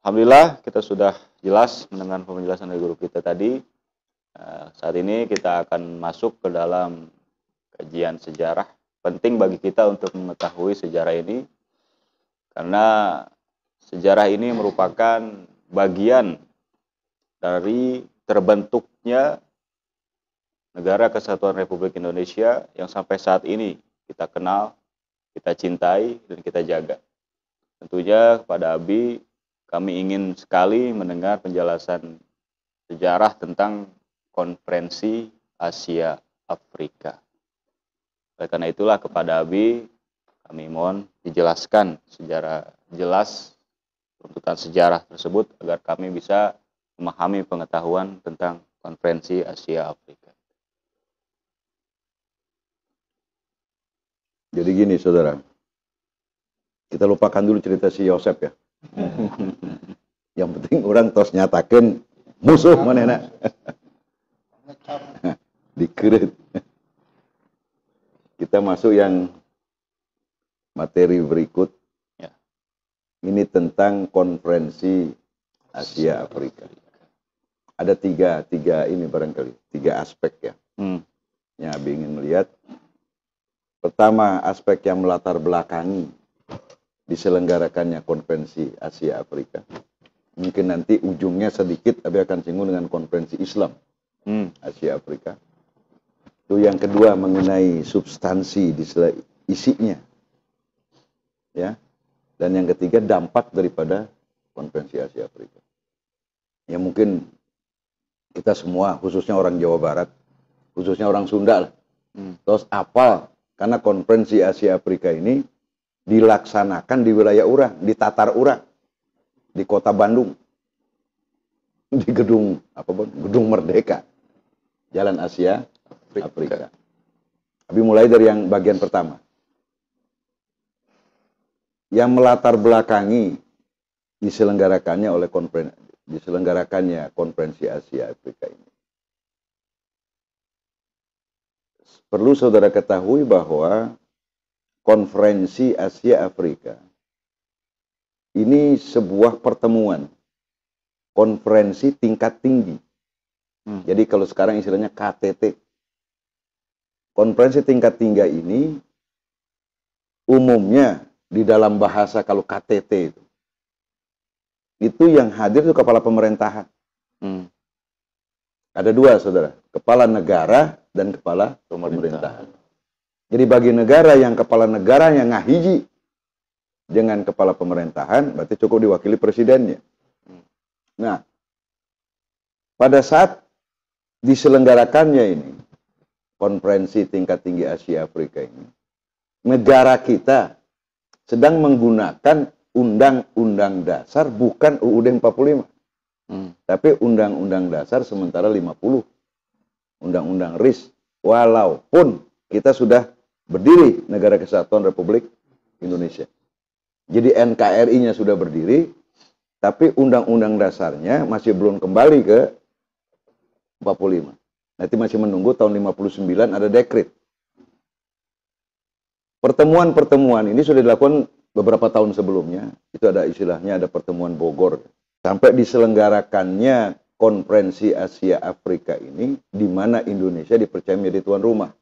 Alhamdulillah kita sudah jelas mendengar penjelasan dari guru kita tadi. Saat ini kita akan masuk ke dalam kajian sejarah. Penting bagi kita untuk mengetahui sejarah ini karena sejarah ini merupakan bagian dari terbentuknya Negara Kesatuan Republik Indonesia yang sampai saat ini kita kenal, kita cintai, dan kita jaga. Tentunya kepada Abi, kami ingin sekali mendengar penjelasan sejarah tentang Konferensi Asia Afrika. Oleh karena itulah kepada Abi, kami mohon dijelaskan secara jelas runtutan sejarah tersebut agar kami bisa memahami pengetahuan tentang Konferensi Asia Afrika. Jadi gini saudara, kita lupakan dulu cerita si Yosef ya. Yang penting orang tos nyatakan musuh manehna. Dikerit. Kita masuk yang materi berikut. Ya. Ini tentang Konferensi Asia Afrika. Ada tiga ini barangkali, tiga aspek ya. Yang Abi ingin melihat. Pertama, aspek yang melatar belakangi diselenggarakannya Konferensi Asia Afrika. Mungkin nanti ujungnya sedikit Abi akan singgung dengan Konferensi Islam Asia Afrika. Itu yang kedua mengenai substansi isinya. Ya. Dan yang ketiga dampak daripada Konferensi Asia Afrika. Ya mungkin kita semua, khususnya orang Jawa Barat, khususnya orang Sunda lah. Terus apa? Karena Konferensi Asia Afrika ini dilaksanakan di wilayah urang, di Tatar urang, di kota Bandung, di gedung Gedung Merdeka, Jalan Asia Afrika. Tapi mulai dari yang bagian pertama, yang melatar belakangi diselenggarakannya Konferensi Asia Afrika ini. Perlu saudara ketahui bahwa Konferensi Asia Afrika ini sebuah pertemuan konferensi tingkat tinggi. Jadi kalau sekarang istilahnya KTT. Konferensi tingkat tinggi ini umumnya di dalam bahasa kalau KTT itu yang hadir itu kepala pemerintahan. Ada dua saudara, kepala negara dan kepala pemerintahan. Jadi bagi negara yang kepala negaranya ngahiji dengan kepala pemerintahan, berarti cukup diwakili presidennya. Nah, pada saat diselenggarakannya ini, Konferensi tingkat tinggi Asia Afrika ini, negara kita sedang menggunakan Undang-Undang Dasar bukan UUD 45. Tapi Undang-Undang Dasar sementara 50. Undang-Undang RIS. Walaupun kita sudah berdiri Negara Kesatuan Republik Indonesia. Jadi NKRI-nya sudah berdiri, tapi Undang-Undang Dasarnya masih belum kembali ke 45. Nanti masih menunggu tahun 59 ada dekret. Pertemuan-pertemuan ini sudah dilakukan beberapa tahun sebelumnya. Itu ada istilahnya ada pertemuan Bogor. Sampai diselenggarakannya Konferensi Asia Afrika ini, di mana Indonesia dipercaya menjadi tuan rumah.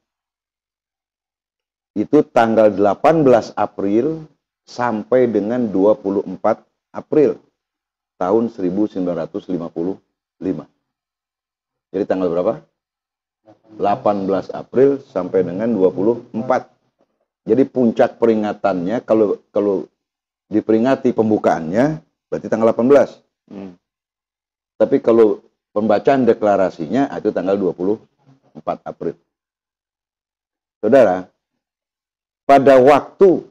Itu tanggal 18 April sampai dengan 24 April tahun 1955. Jadi tanggal berapa? 18 April sampai dengan 24. Jadi puncak peringatannya kalau diperingati pembukaannya berarti tanggal 18. Tapi kalau pembacaan deklarasinya itu tanggal 24 April. Saudara, pada waktu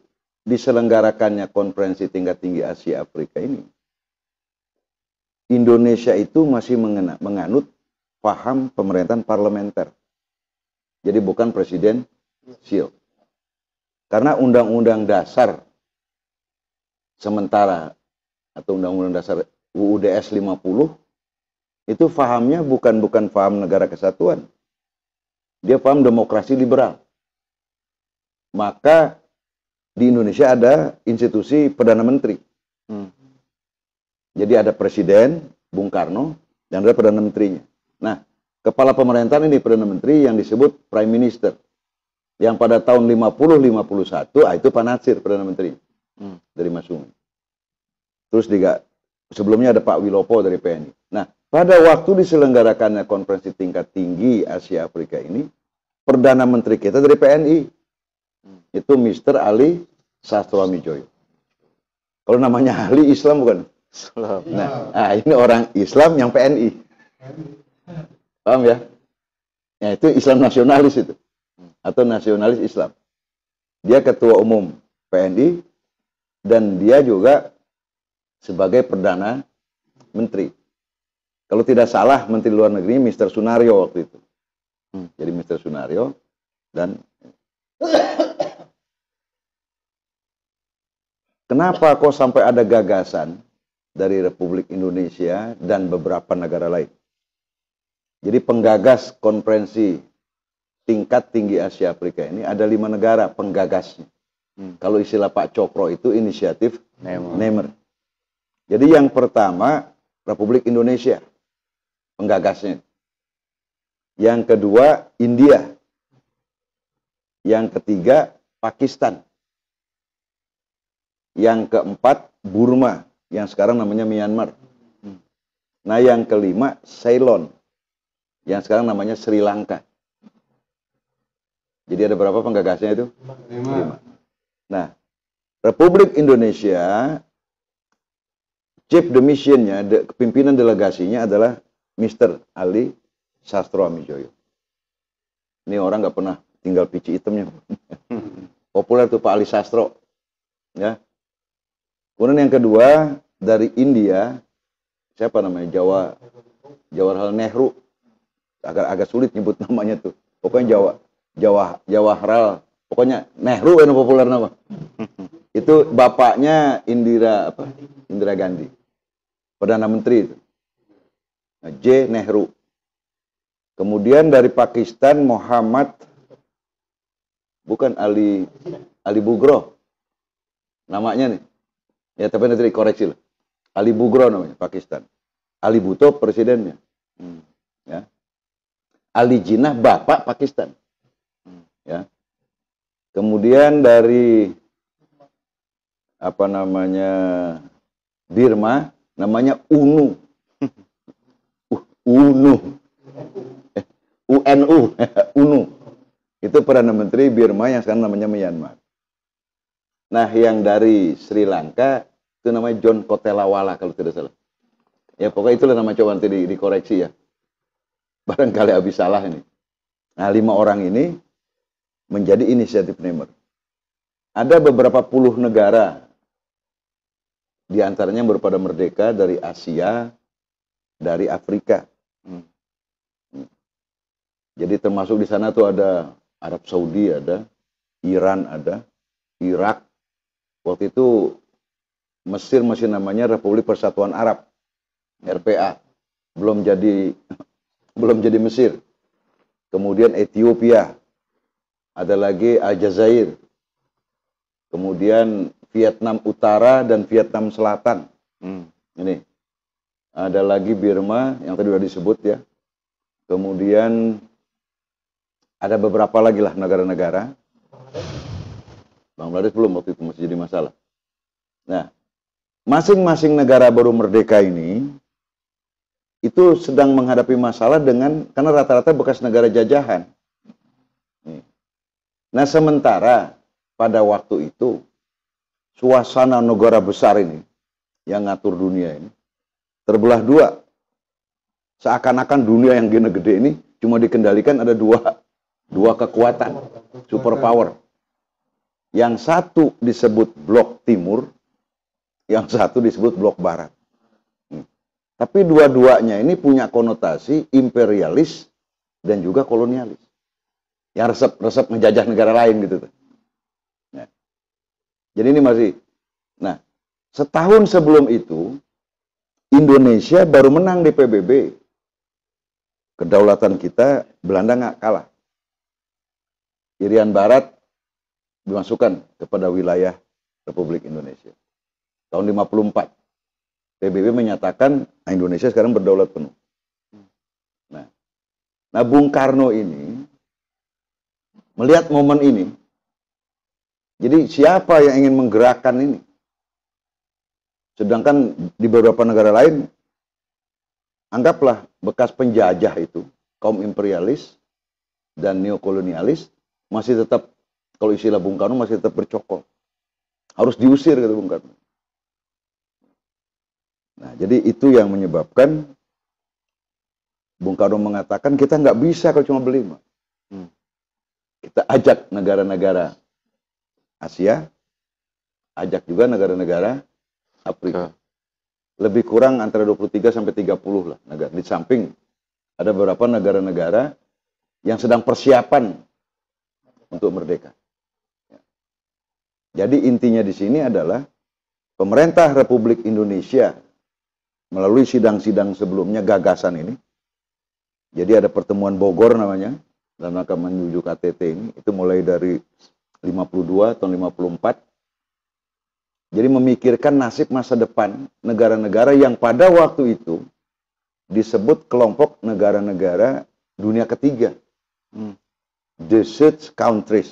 diselenggarakannya Konferensi tingkat tinggi Asia Afrika ini, Indonesia itu masih menganut paham pemerintahan parlementer. Jadi bukan presidensial. Karena Undang-Undang Dasar sementara atau Undang-Undang Dasar UUDS 50 itu fahamnya bukan faham negara kesatuan. Dia paham demokrasi liberal. Maka di Indonesia ada institusi Perdana Menteri. Jadi ada presiden, Bung Karno, dan ada Perdana Menterinya. Nah, kepala pemerintahan ini Perdana Menteri yang disebut Prime Minister. Yang pada tahun 50-51, itu Pak Natsir Perdana Menteri dari Masungi. Terus sebelumnya ada Pak Wilopo dari PNI. Nah, pada waktu diselenggarakannya konferensi tingkat tinggi Asia Afrika ini, Perdana Menteri kita dari PNI. Itu Mr. Ali Sastroamidjojo. Kalau namanya Ali Islam bukan? Nah, ini orang Islam yang PNI. Paham ya? Ya, itu Islam nasionalis itu. Atau nasionalis Islam. Dia ketua umum PNI dan dia juga sebagai Perdana Menteri. Kalau tidak salah Menteri Luar Negeri Mr. Sunario waktu itu. Jadi Mr. Sunario dan kenapa kok sampai ada gagasan dari Republik Indonesia dan beberapa negara lain? Jadi penggagas konferensi tingkat tinggi Asia Afrika ini ada 5 negara penggagasnya. Kalau istilah Pak Cokro itu inisiatif Nemer. Jadi yang pertama Republik Indonesia penggagasnya. Yang kedua India. Yang ketiga Pakistan. Yang keempat Burma yang sekarang namanya Myanmar. Nah yang kelima Ceylon yang sekarang namanya Sri Lanka. Jadi ada berapa penggagasnya itu? 5. Nah, Republik Indonesia, Chief the Mission-nya, pimpinan delegasinya adalah Mr. Ali Sastroamidjojo. Ini orang nggak pernah tinggal pici hitamnya. Populer tuh Pak Ali Sastro. Ya. Kemudian yang kedua dari India, siapa namanya? Jawaharlal Nehru. Agak sulit nyebut namanya tuh. Pokoknya Jawaharlal. Pokoknya Nehru yang populer nama. Itu bapaknya Indira Gandhi. Perdana Menteri itu. Nah, J. Nehru. Kemudian dari Pakistan Muhammad bukan Ali Bugro. Namanya nih. Ya tapi nanti dikoreksi lah. Ali Bugro namanya Pakistan. Ali Bhutto presidennya. Ya. Ali Jinnah bapak Pakistan. Ya. Kemudian dari Birma namanya UNU. UNU. Itu Perdana Menteri Birma yang sekarang namanya Myanmar. Nah, yang dari Sri Lanka itu namanya John Kotelawala kalau tidak salah. Ya pokoknya itulah nama, coba nanti dikoreksi ya. Barangkali habis salah ini. Nah, 5 orang ini menjadi inisiatif Nemer. Ada beberapa puluh negara, di antaranya yang baru pada merdeka dari Asia, dari Afrika. Jadi termasuk di sana tuh ada Arab Saudi, ada Iran, ada Irak. Waktu itu Mesir masih namanya Republik Persatuan Arab, RPA. Belum jadi Mesir. Kemudian Ethiopia. Ada lagi Aljazair. Kemudian Vietnam Utara dan Vietnam Selatan. Ini. Ada lagi Birma yang tadi sudah disebut ya. Kemudian ada beberapa lagi lah negara-negara. Bangladesh belum waktu itu masih jadi masalah. Nah, masing-masing negara baru merdeka ini itu sedang menghadapi masalah karena rata-rata bekas negara jajahan. Nah, sementara pada waktu itu suasana negara besar ini yang ngatur dunia ini terbelah 2. Seakan-akan dunia yang gede-gede ini cuma dikendalikan ada dua kekuatan superpower. Yang satu disebut blok timur, yang satu disebut blok barat. Tapi dua-duanya ini punya konotasi imperialis dan juga kolonialis. Yang resep ngejajah negara lain gitu. Nah, jadi ini masih. Nah, setahun sebelum itu Indonesia baru menang di PBB. Kedaulatan kita Belanda nggak kalah. Irian Barat dimasukkan kepada wilayah Republik Indonesia. Tahun 54. PBB menyatakan Indonesia sekarang berdaulat penuh. Nah, Bung Karno ini melihat momen ini. Jadi siapa yang ingin menggerakkan ini? Sedangkan di beberapa negara lain, anggaplah bekas penjajah itu, kaum imperialis dan neokolonialis, masih tetap, kalau istilah Bung Karno, masih tetap bercokol. Harus diusir, kata Bung Karno. Nah, jadi itu yang menyebabkan Bung Karno mengatakan kita nggak bisa kalau cuma berlima. Kita ajak negara-negara Asia, ajak juga negara-negara Afrika. Lebih kurang antara 23 sampai 30 lah negara. Di samping ada beberapa negara-negara yang sedang persiapan untuk merdeka. Jadi intinya di sini adalah pemerintah Republik Indonesia melalui sidang-sidang sebelumnya gagasan ini. Jadi ada pertemuan Bogor namanya, dalam rangka menuju KTT ini, itu mulai dari 52 tahun 54. Jadi memikirkan nasib masa depan negara-negara yang pada waktu itu disebut kelompok negara-negara dunia ketiga. The third countries.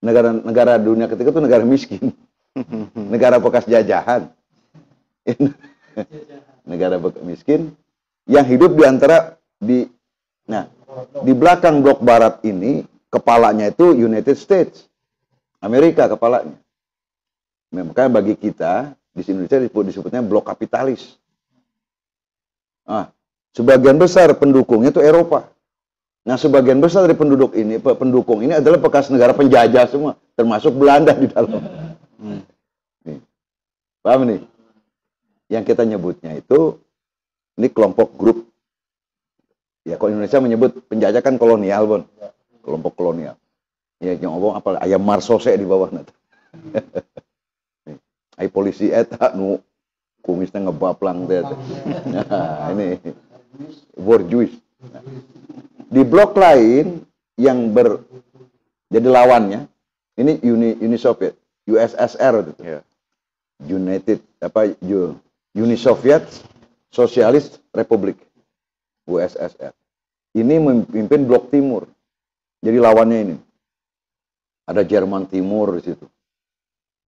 Negara dunia ketiga itu negara miskin. Negara bekas jajahan. Negara bekas miskin yang hidup di antara di belakang blok barat ini, kepalanya itu United States, Amerika kepalanya. Makanya bagi kita di Indonesia disebutnya blok kapitalis. Nah, sebagian besar pendukungnya itu Eropa. Nah, sebagian besar dari pendukung ini adalah bekas negara penjajah semua, termasuk Belanda di dalam. Nih. Paham nih? Yang kita nyebutnya itu ini kelompok grup. Ya, kalau Indonesia menyebut penjajah kan kolonial, Bon. Kelompok kolonial. Ya, yang ngomong apa? Ayam marsose di bawah nanti. Ay polisi eta nu kumisnya ngebaplang teh. Nah, ini borjuis. Di blok lain yang jadi lawannya, ini Uni Soviet, USSR itu. Uni Soviet Socialist Republic. USSR. Ini memimpin blok timur. Jadi lawannya ini. Ada Jerman Timur di situ.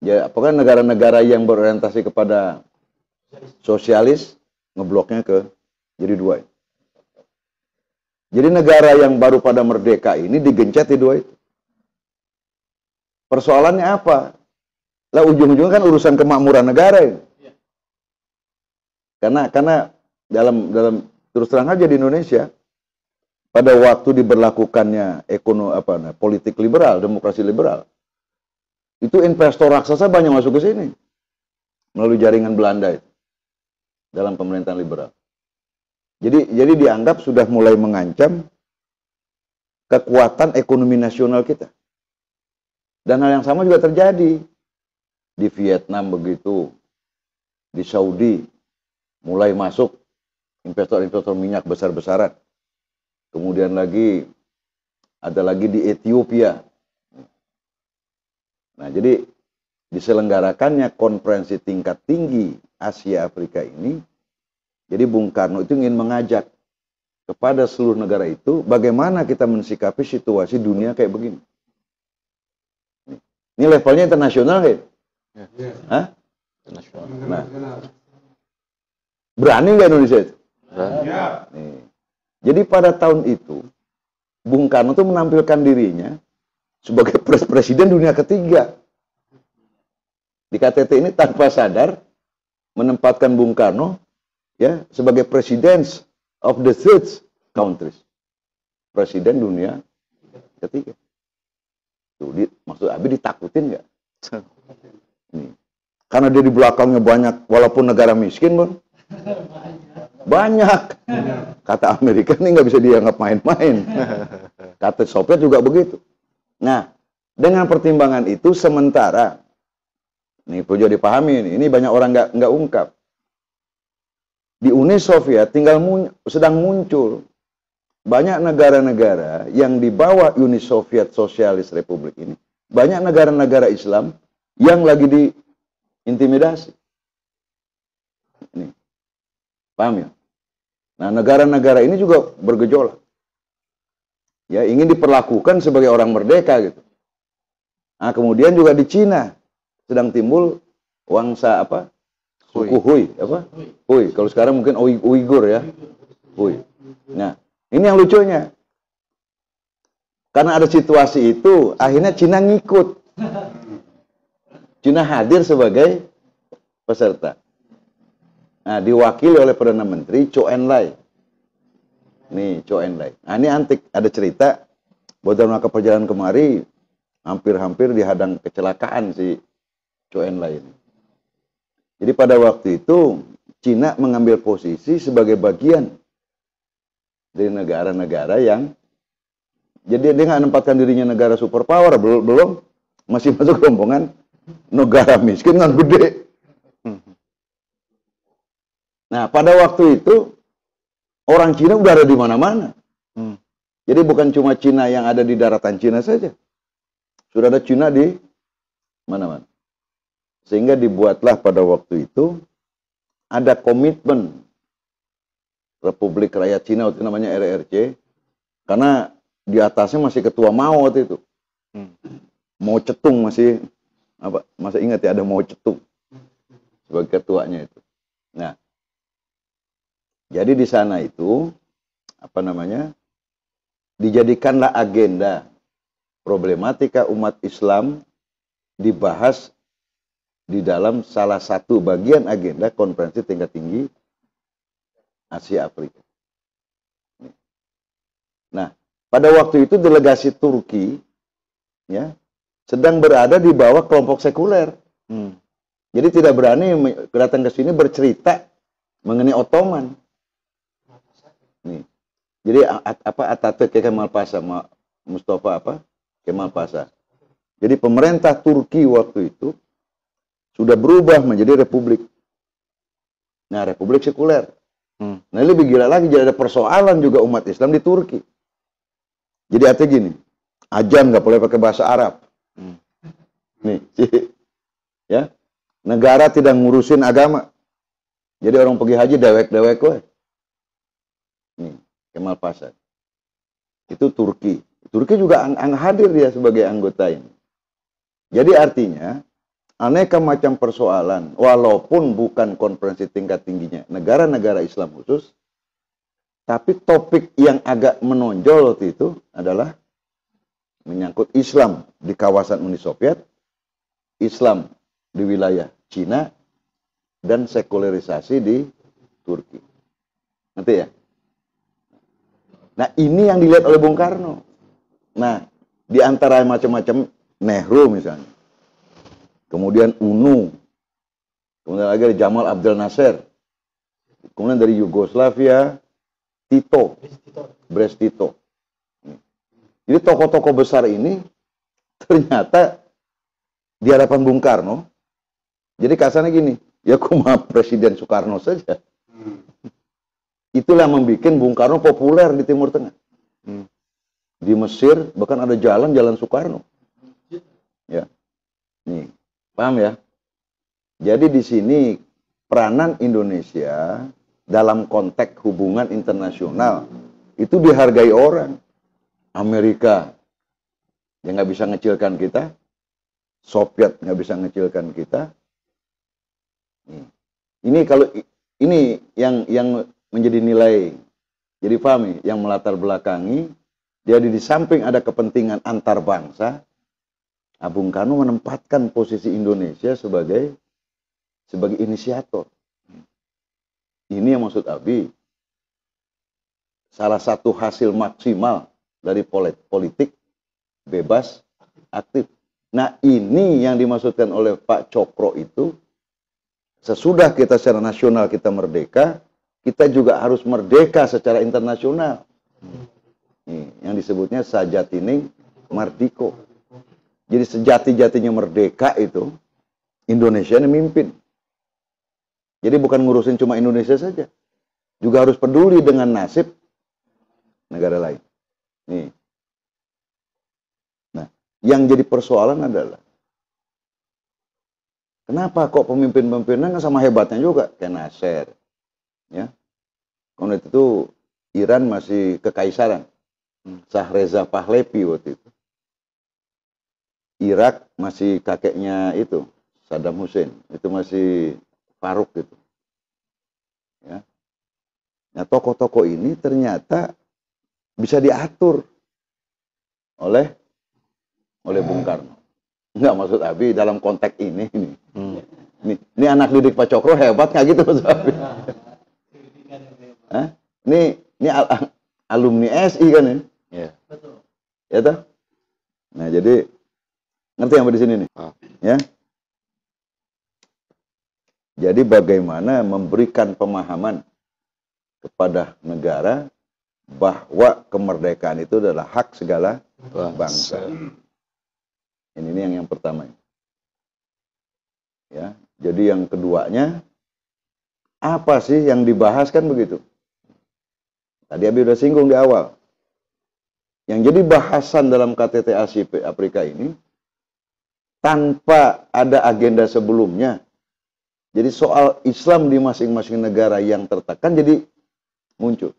Ya, apakah negara-negara yang berorientasi kepada sosialis ngebloknya jadi dua. Jadi negara yang baru pada merdeka ini digencet di dua itu. Persoalannya apa? Lah ujung-ujungnya kan urusan kemakmuran negara ini. Karena dalam terus terang aja di Indonesia, pada waktu diberlakukannya politik liberal, demokrasi liberal, itu investor raksasa banyak masuk ke sini melalui jaringan Belanda itu, dalam pemerintahan liberal. Jadi dianggap sudah mulai mengancam kekuatan ekonomi nasional kita. Dan hal yang sama juga terjadi di Vietnam begitu, di Saudi mulai masuk investor-investor minyak besar-besaran. Kemudian ada lagi di Ethiopia. Nah, jadi diselenggarakannya konferensi tingkat tinggi Asia Afrika ini, jadi Bung Karno itu ingin mengajak kepada seluruh negara itu bagaimana kita mensikapi situasi dunia kayak begini. Ini levelnya internasional kan? Hah? Internasional. Nah, berani nggak Indonesia itu? Ya. Nih. Jadi pada tahun itu Bung Karno itu menampilkan dirinya sebagai presiden dunia ketiga. Di KTT ini tanpa sadar menempatkan Bung Karno ya sebagai president of the third countries. Presiden dunia ketiga. Tuh, maksud Abi ditakutin nggak? Nih. Karena dia di belakangnya banyak, walaupun negara miskin, Bang. Banyak. Kata Amerika ini nggak bisa dianggap main-main. Kata Soviet juga begitu. Nah, dengan pertimbangan itu sementara, nih perlu dipahami ini banyak orang nggak ungkap. Di Uni Soviet sedang muncul banyak negara-negara yang di bawah Uni Soviet Sosialis Republik ini. Banyak negara-negara Islam yang lagi diintimidasi. Paham ya? Nah, negara-negara ini juga bergejolak. Ya, ingin diperlakukan sebagai orang merdeka gitu. Nah, kemudian juga di Cina sedang timbul wangsa apa? Suku Hui, apa? Hui. Kalau sekarang mungkin Uighur ya. Hui. Nah, ini yang lucunya. Karena ada situasi itu, akhirnya Cina ngikut. Cina hadir sebagai peserta. Nah, diwakili oleh Perdana Menteri Zhou Enlai. Nih, Zhou Enlai. Nah, ini antik. Ada cerita, bahwa dalam rangka perjalanan kemari, hampir-hampir dihadang kecelakaan si Zhou Enlai ini. Jadi pada waktu itu, Cina mengambil posisi sebagai bagian dari negara-negara yang, jadi dia nggak menempatkan dirinya negara superpower, belum masih masuk rombongan negara miskin yang gede. Nah, pada waktu itu, orang Cina udah ada di mana-mana. Jadi bukan cuma Cina yang ada di daratan Cina saja. Sudah ada Cina di mana-mana. Sehingga dibuatlah pada waktu itu, ada komitmen Republik Rakyat Cina, waktu itu namanya RRC, karena di atasnya masih ketua Mao waktu itu. Mao Cetung masih, masih ingat ya, ada Mao Cetung sebagai ketuanya itu. Nah, jadi di sana itu, dijadikanlah agenda problematika umat Islam dibahas di dalam salah satu bagian agenda konferensi tingkat tinggi Asia Afrika. Nah, pada waktu itu delegasi Turki ya sedang berada di bawah kelompok sekuler. Jadi tidak berani datang ke sini bercerita mengenai Ottoman. Nih. Jadi Atatürk Kemal Pasha, Mustafa Kemal Pasha. Jadi pemerintah Turki waktu itu sudah berubah menjadi republik. Nah, republik sekuler. Nah, ini lebih gila lagi, jadi ada persoalan juga umat Islam di Turki. Jadi artinya gini, azan nggak boleh pakai bahasa Arab. Nih, ya, negara tidak ngurusin agama. Jadi orang pergi haji dewek-dewek weh. Nih, Kemal Pasha. Itu Turki. Turki juga hadir dia sebagai anggota ini. Jadi artinya aneka macam persoalan, walaupun bukan konferensi tingkat tingginya negara-negara Islam khusus, tapi topik yang agak menonjol waktu itu adalah menyangkut Islam di kawasan Uni Soviet, Islam di wilayah Cina, dan sekularisasi di Turki. Nanti ya. Nah, ini yang dilihat oleh Bung Karno. Nah, di antara macam-macam, Nehru misalnya, kemudian UNU, kemudian lagi ada Jamal Abdel Nasser, kemudian dari Yugoslavia, Tito, Brest Tito. Jadi tokoh-tokoh besar ini ternyata di hadapan Bung Karno, jadi kasarnya gini, ya cuma Presiden Soekarno saja. Itulah yang membuat Bung Karno populer di Timur Tengah. Di Mesir bahkan ada jalan Soekarno. Ya, nih, paham ya? Jadi di sini peranan Indonesia dalam konteks hubungan internasional itu dihargai orang. Amerika yang nggak bisa ngecilkan kita, Soviet nggak bisa ngecilkan kita. Ini kalau ini yang menjadi nilai, jadi paham yang melatar belakangi. Jadi di samping ada kepentingan antar bangsa, Bung Karno menempatkan posisi Indonesia sebagai inisiator. Ini yang maksud Abi, salah satu hasil maksimal dari politik bebas aktif. Nah, ini yang dimaksudkan oleh Pak Cokro itu, sesudah kita secara nasional kita merdeka, kita juga harus merdeka secara internasional. Nih, yang disebutnya sajatining mardiko. Jadi sejati-jatinya merdeka itu Indonesia yang mimpin. Jadi bukan ngurusin cuma Indonesia saja, juga harus peduli dengan nasib negara lain. Nih. Nah, yang jadi persoalan adalah kenapa kok pemimpin-pemimpinnya sama hebatnya juga kayak Nasser, ya, Kalau itu Iran masih kekaisaran. Shah Reza Pahlavi waktu itu. Irak masih kakeknya itu, Saddam Hussein. Itu masih Faruk gitu. Ya. Nah, tokoh-tokoh ini ternyata bisa diatur oleh Bung Karno. Enggak, maksud Abi dalam konteks ini. Ini anak didik Pak Cokro hebat nggak gitu maksud Abi? Hah? Ini alumni SI kan ya? Iya. Betul. Ya toh? Nah, jadi ngerti yang di sini nih? Ya. Jadi bagaimana memberikan pemahaman kepada negara bahwa kemerdekaan itu adalah hak segala bangsa. Ini yang pertama. Ya. Jadi yang keduanya, apa sih yang dibahas kan begitu? Tadi Abi udah singgung di awal. Yang jadi bahasan dalam KTT Asia Afrika ini, tanpa ada agenda sebelumnya. Jadi soal Islam di masing-masing negara yang tertekan jadi muncul.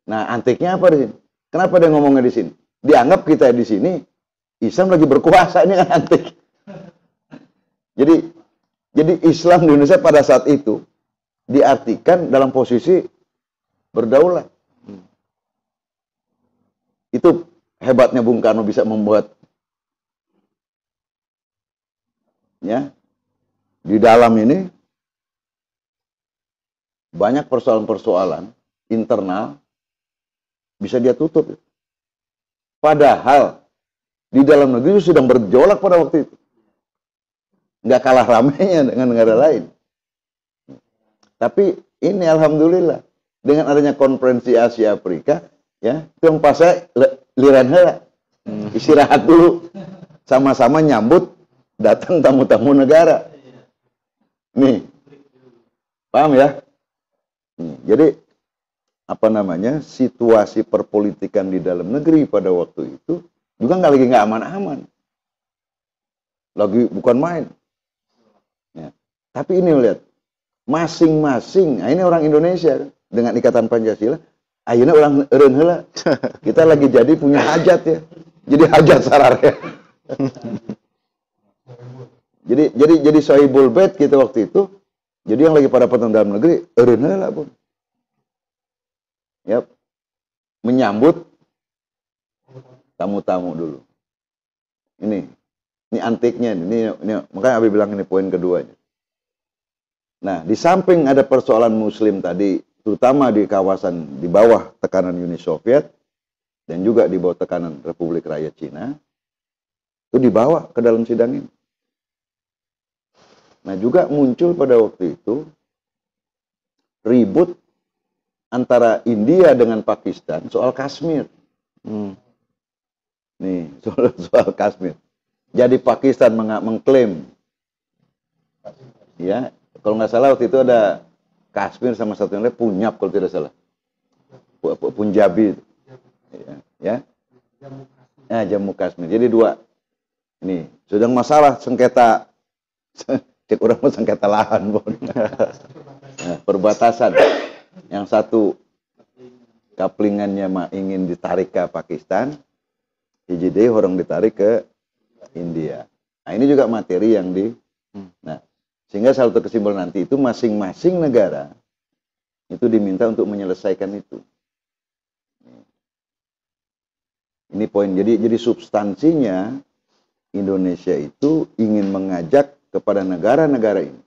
Nah, antiknya apa di sini? Kenapa dia ngomongnya di sini? Dianggap kita di sini, Islam lagi berkuasa, ini kan antik. Jadi Islam di Indonesia pada saat itu diartikan dalam posisi berdaulat. Itu hebatnya Bung Karno bisa membuat ya di dalam ini banyak persoalan-persoalan internal bisa dia tutup. Padahal di dalam negeri sedang bergejolak pada waktu itu. Nggak kalah ramainya dengan negara lain. Tapi ini alhamdulillah dengan adanya konferensi Asia Afrika, ya, itu yang pas saya liran heula. Istirahat dulu. Sama-sama nyambut datang tamu-tamu negara. Nih. Paham ya? Jadi apa namanya? Situasi perpolitikan di dalam negeri pada waktu itu juga nggak aman-aman. Lagi bukan main. Ya. Tapi ini lihat, masing-masing, nah ini orang Indonesia dengan ikatan Pancasila, ayeuna orang eureun heula. Kita lagi jadi punya hajat ya. Jadi hajat sararea. jadi sahibul bait kita waktu itu. Jadi yang lagi pada potong dalam negeri eureun heula, Bun. Ya. Menyambut tamu-tamu dulu. Ini antiknya, ini makanya Abi bilang ini poin keduanya. Nah, di samping ada persoalan Muslim tadi, terutama di kawasan di bawah tekanan Uni Soviet dan juga di bawah tekanan Republik Rakyat Cina, itu dibawa ke dalam sidang ini. Nah, juga muncul pada waktu itu ribut antara India dengan Pakistan soal Kashmir. Nih, soal Kashmir. Jadi Pakistan mengklaim, ya, kalau nggak salah waktu itu ada Kashmir sama satu yang lain Punjab kalau tidak salah, Punjabi, ya, Jammu Kashmir. Jadi dua, ini sedang masalah sengketa, cek orang mau sengketa lahan, nah, perbatasan. Yang satu kaplingannya ingin ditarik ke Pakistan, hiji orang ditarik ke India. Nah, ini juga materi yang nah, sehingga satu kesimpulan nanti itu masing-masing negara itu diminta untuk menyelesaikan itu. Ini poin. Jadi substansinya Indonesia itu ingin mengajak kepada negara-negara ini.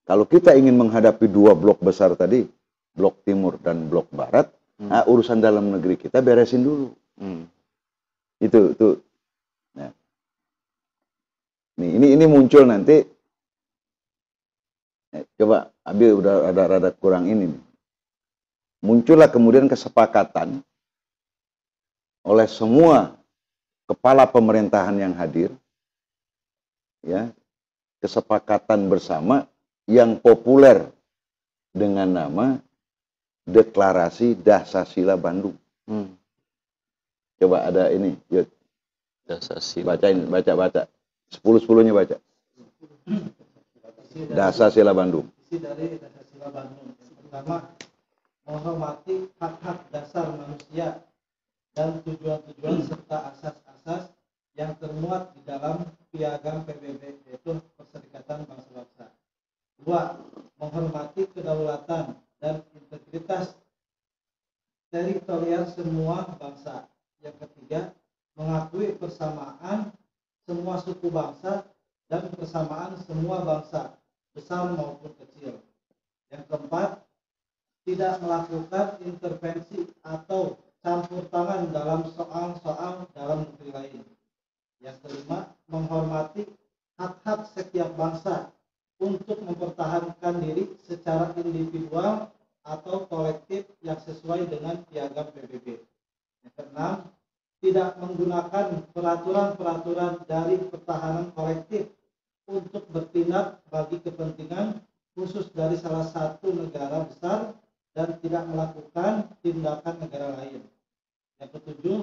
Kalau kita ingin menghadapi dua blok besar tadi, blok timur dan blok barat, nah, urusan dalam negeri kita beresin dulu. Itu. Nah. Nih, ini muncul nanti. Coba, Abi udah ada rada kurang ini nih. Muncullah kemudian kesepakatan oleh semua kepala pemerintahan yang hadir, ya, kesepakatan bersama yang populer dengan nama Deklarasi Dasar-Sila Bandung. Coba ada ini, yuk. Dasar-Sila. Baca. 10-10-nya baca. Dasar-Sila Bandung. Isi dari Dasar-Sila Bandung. pertama, menghormati hak-hak dasar manusia dan tujuan-tujuan serta asas-asas yang termuat di dalam Piagam PBB, yaitu Perserikatan Bangsa-Bangsa. 2. Menghormati kedaulatan dan integritas teritorial semua bangsa. Yang ketiga, mengakui persamaan semua suku bangsa dan persamaan semua bangsa, besar maupun kecil. Yang keempat, tidak melakukan intervensi atau campur tangan dalam soal-soal dalam negeri lain. Yang kelima, menghormati hak-hak setiap bangsa untuk mempertahankan diri secara individual atau kolektif yang sesuai dengan Piagam PBB. Yang keenam, tidak menggunakan peraturan-peraturan dari pertahanan kolektif untuk bertindak bagi kepentingan khusus dari salah satu negara besar dan tidak melakukan tindakan negara lain. Yang ketujuh,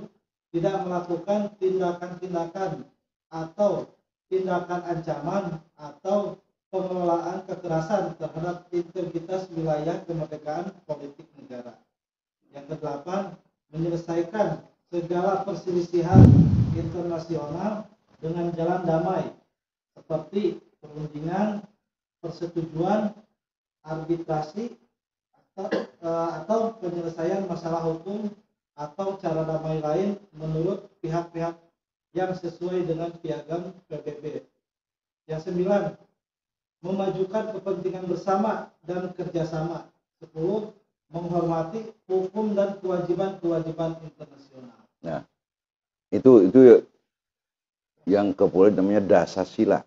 tidak melakukan tindakan-tindakan atau tindakan ancaman atau pengelolaan kekerasan terhadap integritas wilayah kemerdekaan politik negara. Yang kedelapan, menyelesaikan segala perselisihan internasional dengan jalan damai seperti perundingan, persetujuan, arbitrasi, atau penyelesaian masalah hukum atau cara damai lain menurut pihak-pihak yang sesuai dengan Piagam PBB. Yang 9, memajukan kepentingan bersama dan kerjasama. 10, menghormati hukum dan kewajiban-kewajiban internasional. Nah, itu yang ke-10 namanya dasar sila.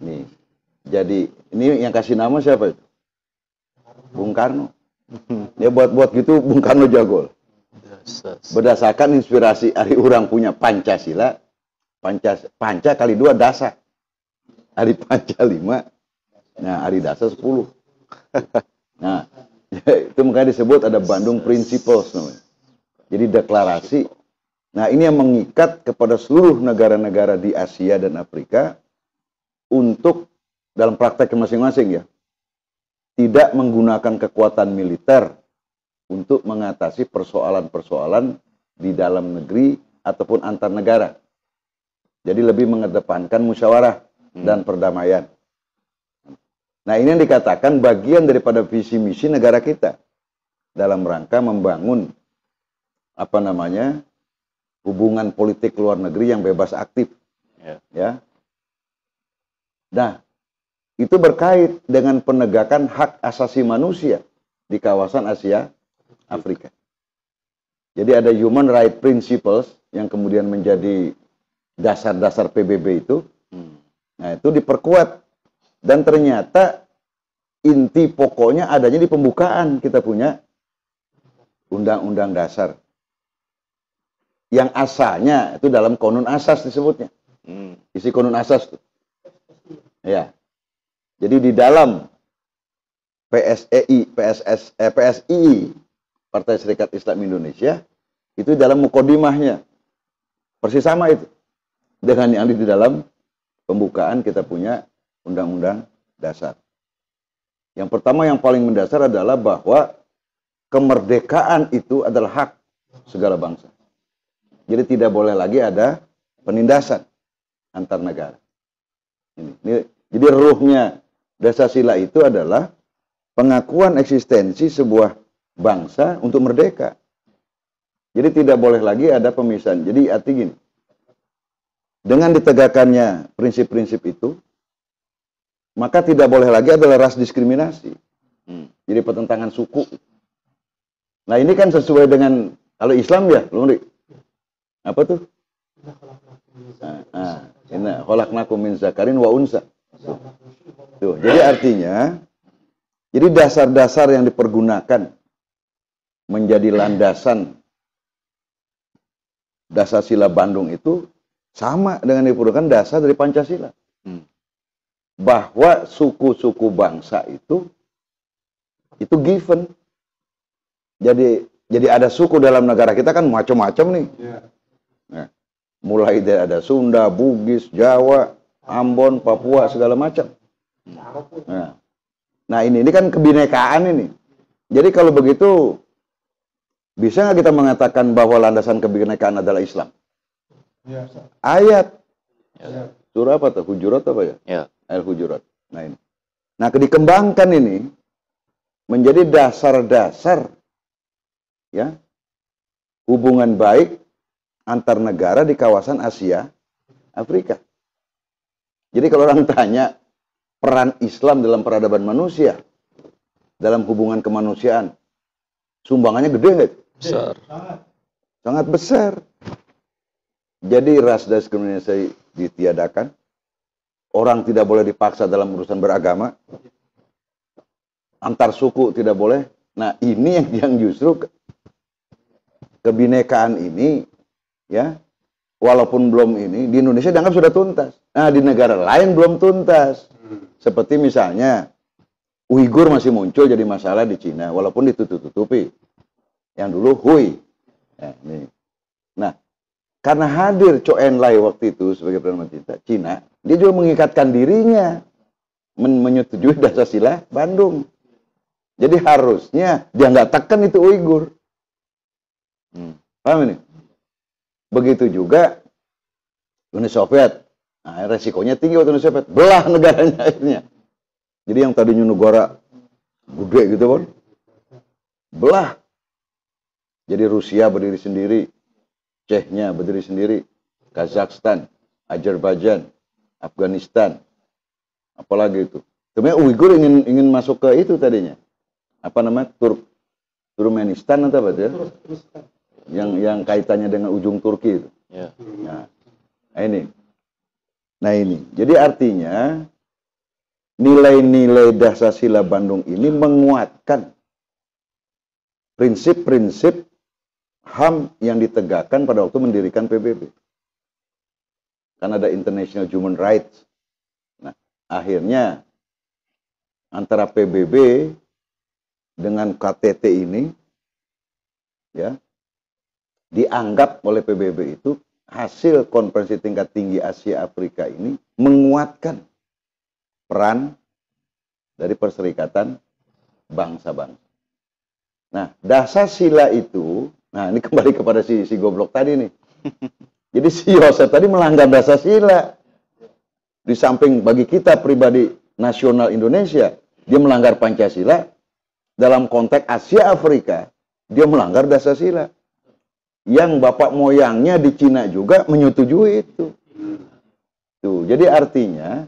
Nih, jadi ini yang kasih nama siapa itu? Bung Karno. Dia buat gitu Bung Karno jago. Berdasarkan inspirasi Ari Urang punya Pancasila, Panca kali 2 dasar. Ari Panca 5, nah Ari dasar 10. Nah, itu makanya disebut ada Bandung Principles namanya. Jadi deklarasi. Nah, ini yang mengikat kepada seluruh negara-negara di Asia dan Afrika untuk dalam praktek masing-masing ya. Tidak menggunakan kekuatan militer untuk mengatasi persoalan-persoalan di dalam negeri ataupun antar negara. Jadi lebih mengedepankan musyawarah dan perdamaian. Nah, ini yang dikatakan bagian daripada visi misi negara kita dalam rangka membangun hubungan politik luar negeri yang bebas aktif. Ya. Nah, itu berkait dengan penegakan hak asasi manusia di kawasan Asia Afrika. Jadi ada human right principles yang kemudian menjadi dasar-dasar PBB itu. Nah, itu diperkuat dan ternyata inti pokoknya adanya di pembukaan kita punya Undang-Undang Dasar. Yang asalnya itu dalam Konun Asas disebutnya. Isi Konun Asas itu. Ya. Jadi di dalam PSI, Partai Serikat Islam Indonesia, itu dalam mukodimahnya. Persis sama itu. Dengan yang di dalam pembukaan kita punya Undang-Undang Dasar. Yang pertama yang paling mendasar adalah bahwa kemerdekaan itu adalah hak segala bangsa. Jadi tidak boleh lagi ada penindasan antar negara. Jadi ruhnya dasar sila itu adalah pengakuan eksistensi sebuah bangsa untuk merdeka. Jadi tidak boleh lagi ada pemisahan. Jadi arti gini, dengan ditegakkannya prinsip-prinsip itu, maka tidak boleh lagi adalah ras diskriminasi. Jadi pertentangan suku. Nah, ini kan sesuai dengan kalau Islam ya, Lungri. Apa tuh? Inna khalaqnakum min zakarin wa unsa. Tuh, jadi artinya, jadi dasar-dasar yang dipergunakan menjadi landasan dasar sila Bandung itu sama dengan dipergunakan dasar dari Pancasila. Bahwa suku-suku bangsa itu given. Jadi ada suku dalam negara kita kan macam-macam nih. Nah, mulai dari ada Sunda, Bugis, Jawa, Ambon, Papua, segala macam. Nah ini kan kebinekaan ini. Jadi kalau begitu, bisa nggak kita mengatakan bahwa landasan kebinekaan adalah Islam? Ya. Ayat. Ya. Surah apa tuh? Hujurat apa ya? Ya. Ayat Hujurat. Nah ini. Nah dikembangkan ini menjadi dasar-dasar ya hubungan baik antar negara di kawasan Asia Afrika. Jadi kalau orang tanya peran Islam dalam peradaban manusia, dalam hubungan kemanusiaan, sumbangannya gede nggak? Besar. Sangat besar. Jadi ras diskriminasi ditiadakan, orang tidak boleh dipaksa dalam urusan beragama, antar suku tidak boleh. Nah ini yang justru kebinekaan ini, ya, walaupun belum ini di Indonesia dianggap sudah tuntas. Nah di negara lain belum tuntas. Seperti misalnya Uighur masih muncul jadi masalah di Cina, walaupun ditutup-tutupi. Yang dulu Hui. Nah, karena hadir Chou En-lai waktu itu sebagai Perdana Cina, dia juga mengikatkan dirinya menyetujui Dasar Bandung. Jadi harusnya dia nggak tekan itu Uighur. Paham ini? Begitu juga Uni Soviet. Nah, resikonya tinggi waktu Uni Soviet. Belah negaranya akhirnya. Jadi yang tadinya negara gede gitu kan, belah. Jadi Rusia berdiri sendiri, Chechnya berdiri sendiri, Kazakhstan, Azerbaijan, Afghanistan, apalagi itu. Sebenarnya Uighur ingin masuk ke itu tadinya. Apa namanya? Turkmenistan atau apa ya? Yang kaitannya dengan ujung Turki itu. Ya. Nah ini. Nah ini. Jadi artinya nilai-nilai Dasar Bandung ini menguatkan prinsip-prinsip HAM yang ditegakkan pada waktu mendirikan PBB. Kan ada International Human Rights. Nah, akhirnya antara PBB dengan KTT ini ya dianggap oleh PBB itu hasil konferensi tingkat tinggi Asia Afrika ini menguatkan peran dari Perserikatan Bangsa-Bangsa. Nah, Dasar itu, nah ini kembali kepada si goblok tadi nih. Jadi si Yosef tadi melanggar Dasar. Di samping bagi kita pribadi nasional Indonesia, dia melanggar Pancasila. Dalam konteks Asia Afrika, dia melanggar Dasar. Yang bapak moyangnya di Cina juga menyetujui itu. Tuh, jadi artinya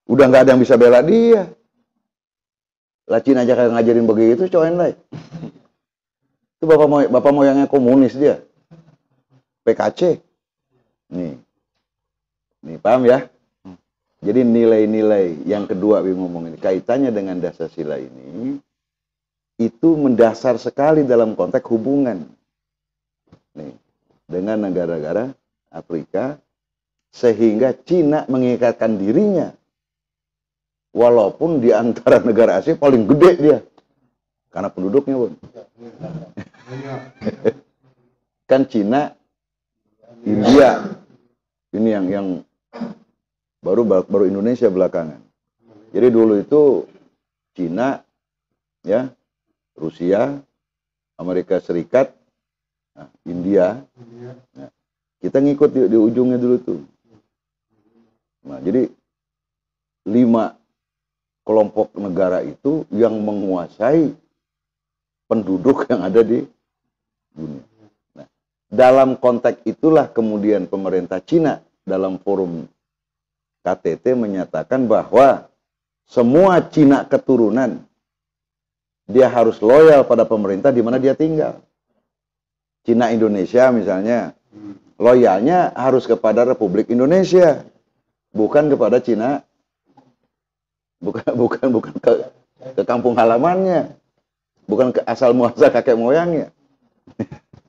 udah nggak ada yang bisa bela dia. Lah Cina aja kayak ngajarin begitu, Chou En-lai. Itu bapak moyangnya komunis dia. PKC. Nih, paham ya? Jadi nilai-nilai yang kedua Bim ngomong ini, kaitannya dengan Dasar ini, itu mendasar sekali dalam konteks hubungan. Nih, dengan negara-negara Afrika, sehingga Cina mengikatkan dirinya. Walaupun di antara negara Asia paling gede dia. Karena penduduknya, Bun. Kan Cina, India, ini yang baru Indonesia belakangan. Jadi dulu itu Cina, ya, Rusia, Amerika Serikat, nah, India. Nah, kita ngikut di ujungnya dulu tuh. Nah, jadi 5 kelompok negara itu yang menguasai penduduk yang ada di dunia. Nah, dalam konteks itulah kemudian pemerintah Cina dalam forum KTT menyatakan bahwa semua Cina keturunan dia harus loyal pada pemerintah di mana dia tinggal. Cina Indonesia misalnya, loyalnya harus kepada Republik Indonesia, bukan kepada Cina, bukan ke kampung halamannya, bukan ke asal muasal kakek moyangnya,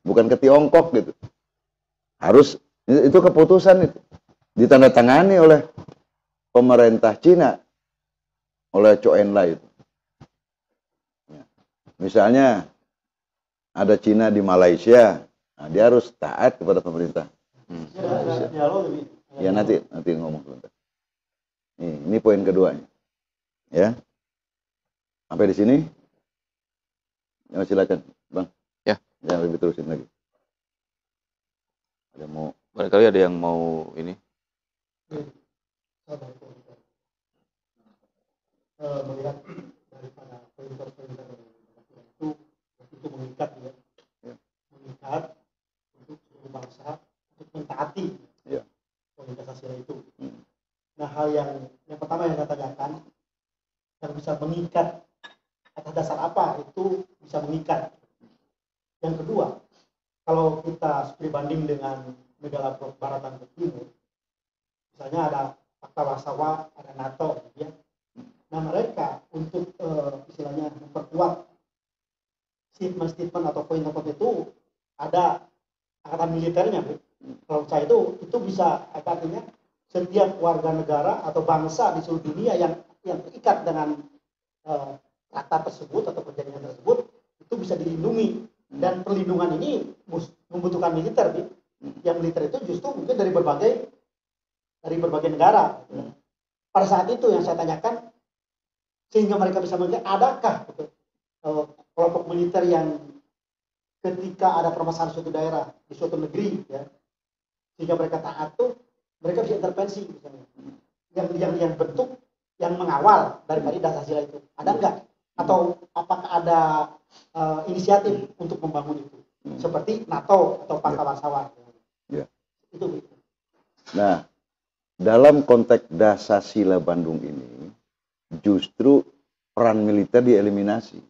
bukan ke Tiongkok gitu. Harus itu keputusan itu ditandatangani oleh pemerintah Cina, oleh Chou En-lai itu. Misalnya ada Cina di Malaysia, nah dia harus taat kepada pemerintah. Ya nanti ngomong sebentar. Ini poin keduanya, ya. Sampai di sini? Ya, silakan, Bang. Ya. Jangan lebih terusin lagi. Ada mau? Barangkali ada yang mau ini? Melihat daripada pointer-pointer itu mengikat ya. Mengikat untuk seluruh bangsa untuk mentaati Pancasila itu. Nah, hal yang pertama yang saya tanyakan, yang bisa mengikat atas dasar apa itu bisa mengikat. Yang kedua, kalau kita berbanding dengan negara barat dan timur, misalnya ada Fakta Warsawa, ada NATO, ya. Nah, mereka untuk istilahnya memperkuat statement atau poin-poin itu ada angkatan militernya, Bu. Kalau saya itu bisa artinya setiap warga negara atau bangsa di seluruh dunia yang terikat dengan traktat tersebut atau perjanjian tersebut itu bisa dilindungi, dan perlindungan ini membutuhkan militer, Bu. Yang militer itu justru mungkin dari berbagai negara. Pada saat itu yang saya tanyakan, sehingga mereka bisa melihat adakah kelompok militer yang ketika ada permasalahan suatu daerah di suatu negeri, ya, sehingga mereka taat tuh, mereka bisa intervensi misalnya. Yang bentuk yang mengawal daripada Pancasila itu ada enggak? Atau apakah ada inisiatif untuk membangun itu seperti NATO atau Fakta Warsawa? Ya. Itu. Nah, dalam konteks Dasar-Sila Bandung ini justru peran militer dieliminasi.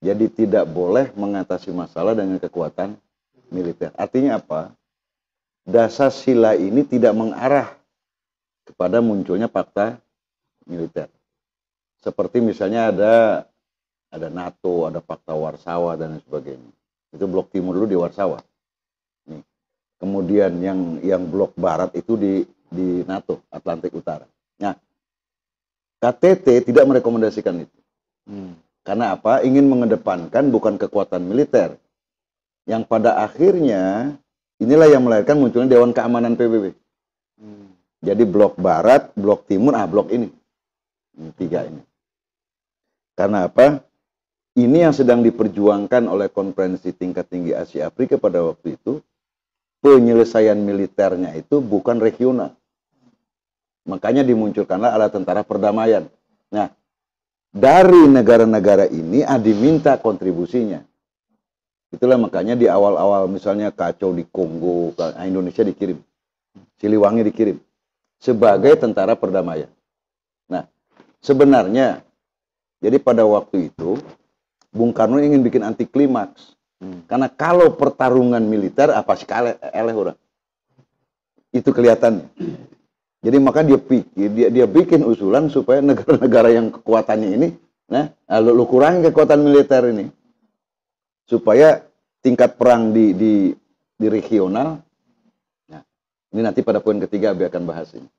Jadi tidak boleh mengatasi masalah dengan kekuatan militer. Artinya apa? Dasar-Sila ini tidak mengarah kepada munculnya fakta militer. Seperti misalnya ada NATO, ada Fakta Warsawa dan sebagainya. Itu blok timur dulu di Warsawa. Nih. Kemudian yang blok barat itu di NATO, Atlantik Utara. Nah, KTT tidak merekomendasikan itu. Karena apa? Ingin mengedepankan bukan kekuatan militer. Yang pada akhirnya inilah yang melahirkan munculnya Dewan Keamanan PBB. Jadi blok barat, blok timur, blok ini. Tiga ini. Karena apa? Ini yang sedang diperjuangkan oleh konferensi tingkat tinggi Asia Afrika pada waktu itu. Penyelesaian militernya itu bukan regional. Makanya dimunculkanlah alat tentara perdamaian. Nah, dari negara-negara ini diminta kontribusinya. Itulah makanya di awal-awal misalnya kacau di Kongo, Indonesia dikirim. Siliwangi dikirim. Sebagai tentara perdamaian. Nah, sebenarnya, jadi pada waktu itu, Bung Karno ingin bikin anti klimaks. Karena kalau pertarungan militer, apa sih eleh orang. Itu kelihatan. Jadi maka dia bikin usulan supaya negara-negara yang kekuatannya ini, lu kurangi kekuatan militer ini, supaya tingkat perang di regional. Nah, ini nanti pada poin ketiga Abi akan bahas ini.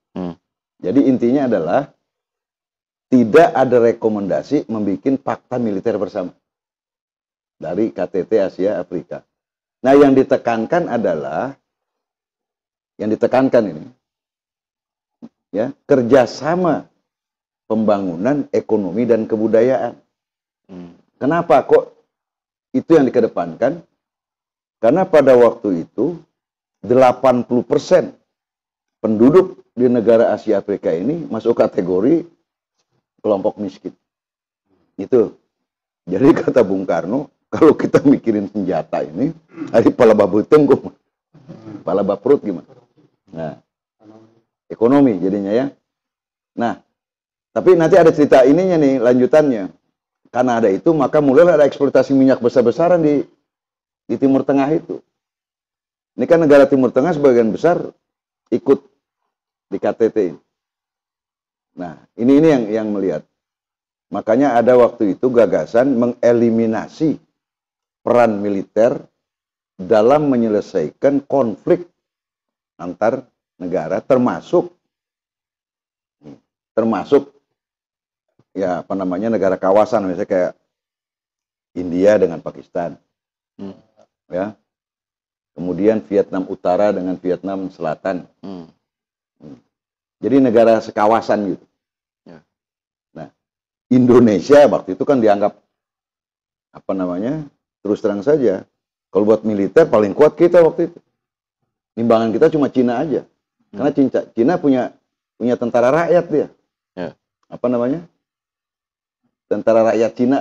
Jadi intinya adalah tidak ada rekomendasi membuat fakta militer bersama dari KTT Asia Afrika. Nah, yang ditekankan ini. Ya, kerjasama pembangunan ekonomi dan kebudayaan. Kenapa kok itu yang dikedepankan? Karena pada waktu itu 80% penduduk di negara Asia Afrika ini masuk kategori kelompok miskin. Itu. Jadi kata Bung Karno, kalau kita mikirin senjata ini, hari pala babuteng kok. Pala baprut gimana? Nah, ekonomi jadinya ya. Nah, tapi nanti ada cerita ininya nih, lanjutannya. Karena ada itu, maka mulai ada eksploitasi minyak besar-besaran di Timur Tengah itu. Ini kan negara Timur Tengah sebagian besar ikut di KTT. Nah, ini yang melihat. Makanya ada waktu itu gagasan mengeliminasi peran militer dalam menyelesaikan konflik antar negara, termasuk ya negara kawasan, misalnya kayak India dengan Pakistan, ya, kemudian Vietnam Utara dengan Vietnam Selatan, jadi negara sekawasan gitu. Nah, Indonesia waktu itu kan dianggap apa namanya, terus terang saja, kalau buat militer paling kuat kita waktu itu. Timbangan kita cuma Cina aja. Karena Cina punya tentara rakyat dia. Ya. Apa namanya? Tentara rakyat Cina.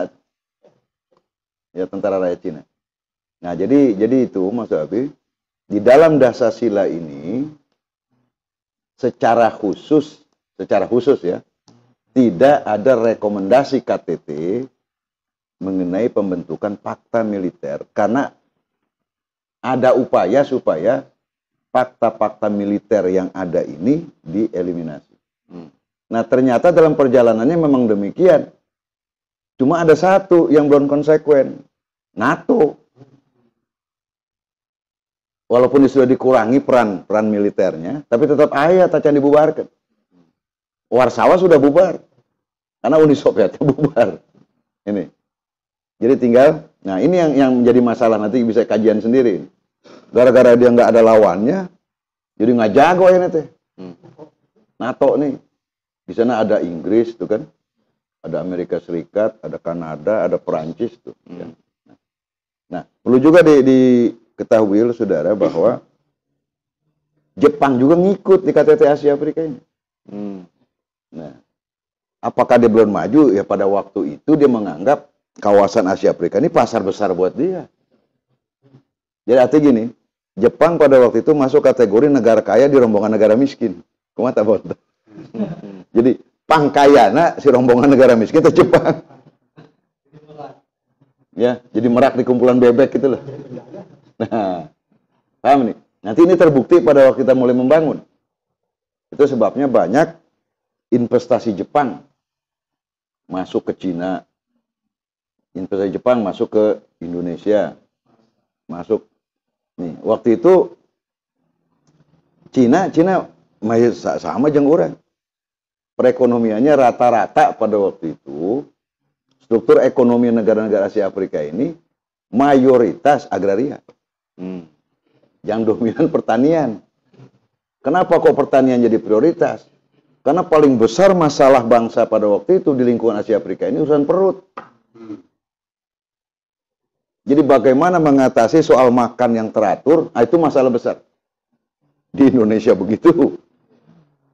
Ya, tentara rakyat Cina. Nah, jadi itu Mas Abi, di dalam Dasasila ini secara khusus ya, tidak ada rekomendasi KTT mengenai pembentukan fakta militer, karena ada upaya supaya fakta-fakta militer yang ada ini dieliminasi. Nah, ternyata dalam perjalanannya memang demikian. Cuma ada satu yang belum konsekuen, NATO. Walaupun sudah dikurangi peran militernya, tapi tetap aja tacan dibubarkan. Warsawa sudah bubar, karena Uni Sovietnya bubar. Ini. Jadi tinggal, nah ini yang menjadi masalah, nanti bisa kajian sendiri. Gara-gara dia nggak ada lawannya, jadi nggak jago ya nanti. NATO nih, di sana ada Inggris tuh kan, ada Amerika Serikat, ada Kanada, ada Perancis tuh. Nah, perlu juga diketahui saudara bahwa Jepang juga ngikut di KTT Asia Afrika ini. Nah, apakah dia belum maju? Ya pada waktu itu dia menganggap kawasan Asia Afrika ini pasar besar buat dia. Jadi artinya gini, Jepang pada waktu itu masuk kategori negara kaya di rombongan negara miskin. Kumata bonta. Jadi pangkayana si rombongan negara miskin itu Jepang. Ya, jadi merak di kumpulan bebek gitu loh. Nah, paham nih? Nanti ini terbukti pada waktu kita mulai membangun. Itu sebabnya banyak investasi Jepang masuk ke Cina, investasi Jepang masuk ke Indonesia, masuk nih. Waktu itu Cina sama jeung urang. Perekonomiannya rata-rata pada waktu itu, struktur ekonomi negara-negara Asia Afrika ini mayoritas agraria. Yang dominan pertanian. Kenapa kok pertanian jadi prioritas? Karena paling besar masalah bangsa pada waktu itu di lingkungan Asia Afrika ini urusan perut. Jadi bagaimana mengatasi soal makan yang teratur, itu masalah besar. Di Indonesia begitu,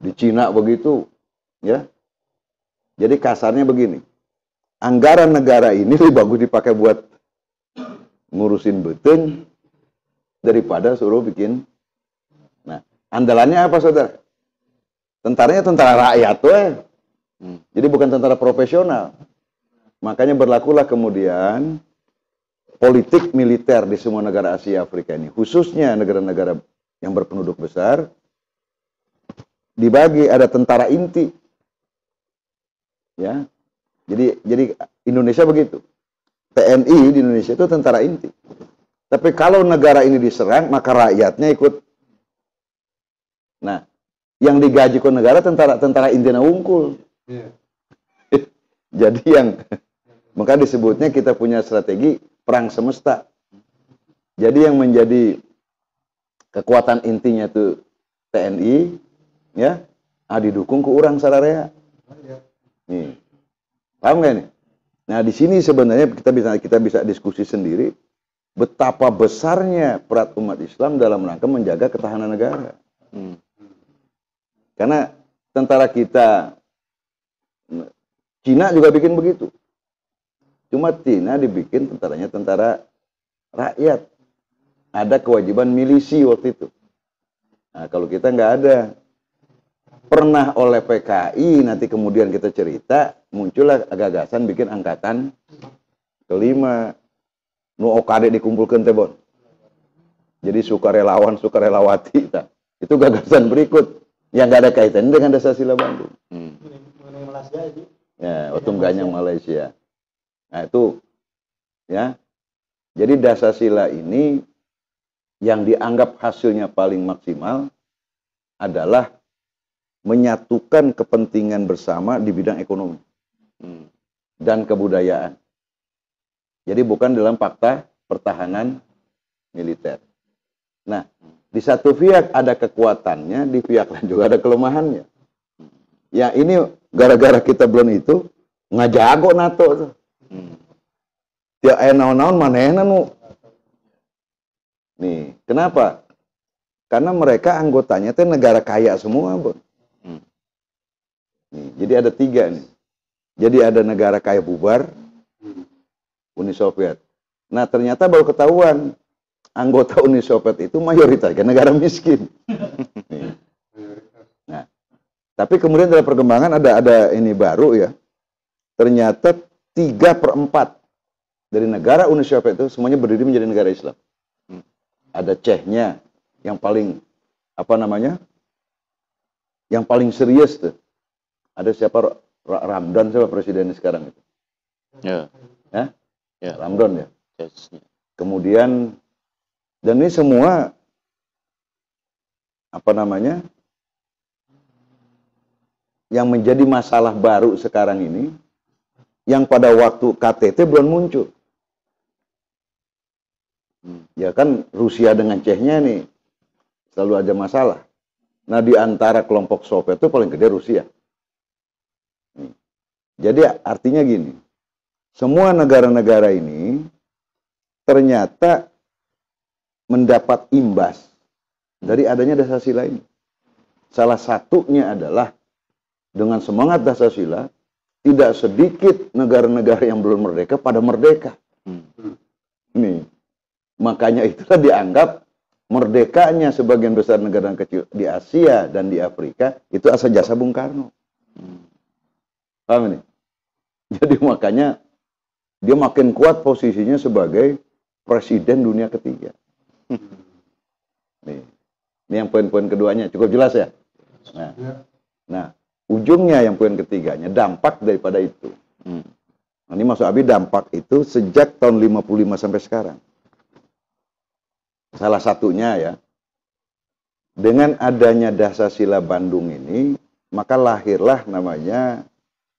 di Cina begitu, ya. Jadi kasarnya begini, anggaran negara ini lebih bagus dipakai buat ngurusin beteng daripada suruh bikin. Nah, andalannya apa saudara? Tentaranya tentara rakyat tuh. Jadi bukan tentara profesional. Makanya berlakulah kemudian politik militer di semua negara Asia Afrika ini, khususnya negara-negara yang berpenduduk besar, dibagi ada tentara inti. Ya. Jadi Indonesia begitu. TNI di Indonesia itu tentara inti. Tapi kalau negara ini diserang, maka rakyatnya ikut. Nah, yang digaji ke negara tentara intina unggul. Jadi maka disebutnya kita punya strategi perang semesta. Jadi yang menjadi kekuatan intinya itu TNI, ya, didukung ke urang sararea. Nih, paham nggak nih? Nah di sini sebenarnya kita bisa diskusi sendiri betapa besarnya peran umat Islam dalam rangka menjaga ketahanan negara. Karena tentara kita, Cina juga bikin begitu. Cuma Cina dibikin tentaranya tentara rakyat. Ada kewajiban milisi waktu itu. Nah, kalau kita nggak ada. Pernah oleh PKI, nanti kemudian kita cerita, muncullah gagasan bikin angkatan kelima. Nu OKD dikumpulkan tebon. Jadi sukarelawan, sukarelawati. Itu gagasan berikut. Yang nggak ada kaitannya dengan Dasasila Bandung. Mengenai Malaysia itu. Ya, Otum Ganyang Malaysia. Nah itu, ya. Jadi Dasasila ini yang dianggap hasilnya paling maksimal adalah menyatukan kepentingan bersama di bidang ekonomi dan kebudayaan. Jadi bukan dalam fakta pertahanan militer. Nah, di satu pihak ada kekuatannya, di pihak lain juga ada kelemahannya. Ya ini gara-gara kita belum itu, nggak jago NATO tuh. Dia naon-naon manehna nu. Nih, kenapa? Karena mereka anggotanya teh negara kaya semua, Bon. Nih, jadi ada 3 nih. Jadi ada negara kaya bubar, Uni Soviet. Nah, ternyata baru ketahuan anggota Uni Soviet itu mayoritasnya negara miskin. Nih. Nah, tapi kemudian dalam perkembangan ada ini baru ya. Ternyata 3/4 dari negara Uni Soviet itu semuanya berdiri menjadi negara Islam. Ada Chechnya yang paling yang paling serius tuh. Ada siapa Ramdan siapa presidennya sekarang itu? Ya. Ya, Ramdan ya. Yes. Kemudian dan ini semua yang menjadi masalah baru sekarang ini yang pada waktu KTT belum muncul. Ya kan Rusia dengan Chechnya nih selalu ada masalah. Nah, di antara kelompok Soviet itu paling gede Rusia. Jadi artinya gini, semua negara-negara ini ternyata mendapat imbas dari adanya Dasar-Sila ini. Salah satunya adalah dengan semangat Dasar-Sila, tidak sedikit negara-negara yang belum merdeka pada merdeka. Nih, makanya itulah dianggap merdekanya sebagian besar negara kecil di Asia dan di Afrika itu asal jasa Bung Karno. Paham ini? Jadi makanya dia makin kuat posisinya sebagai presiden dunia ketiga. Nih, ini yang poin-poin keduanya cukup jelas ya. Nah, ujungnya yang poin ketiganya dampak daripada itu. Nah, ini maksud Abi dampak itu sejak tahun 55 sampai sekarang. Salah satunya ya, dengan adanya Dasar-Sila Bandung ini, maka lahirlah namanya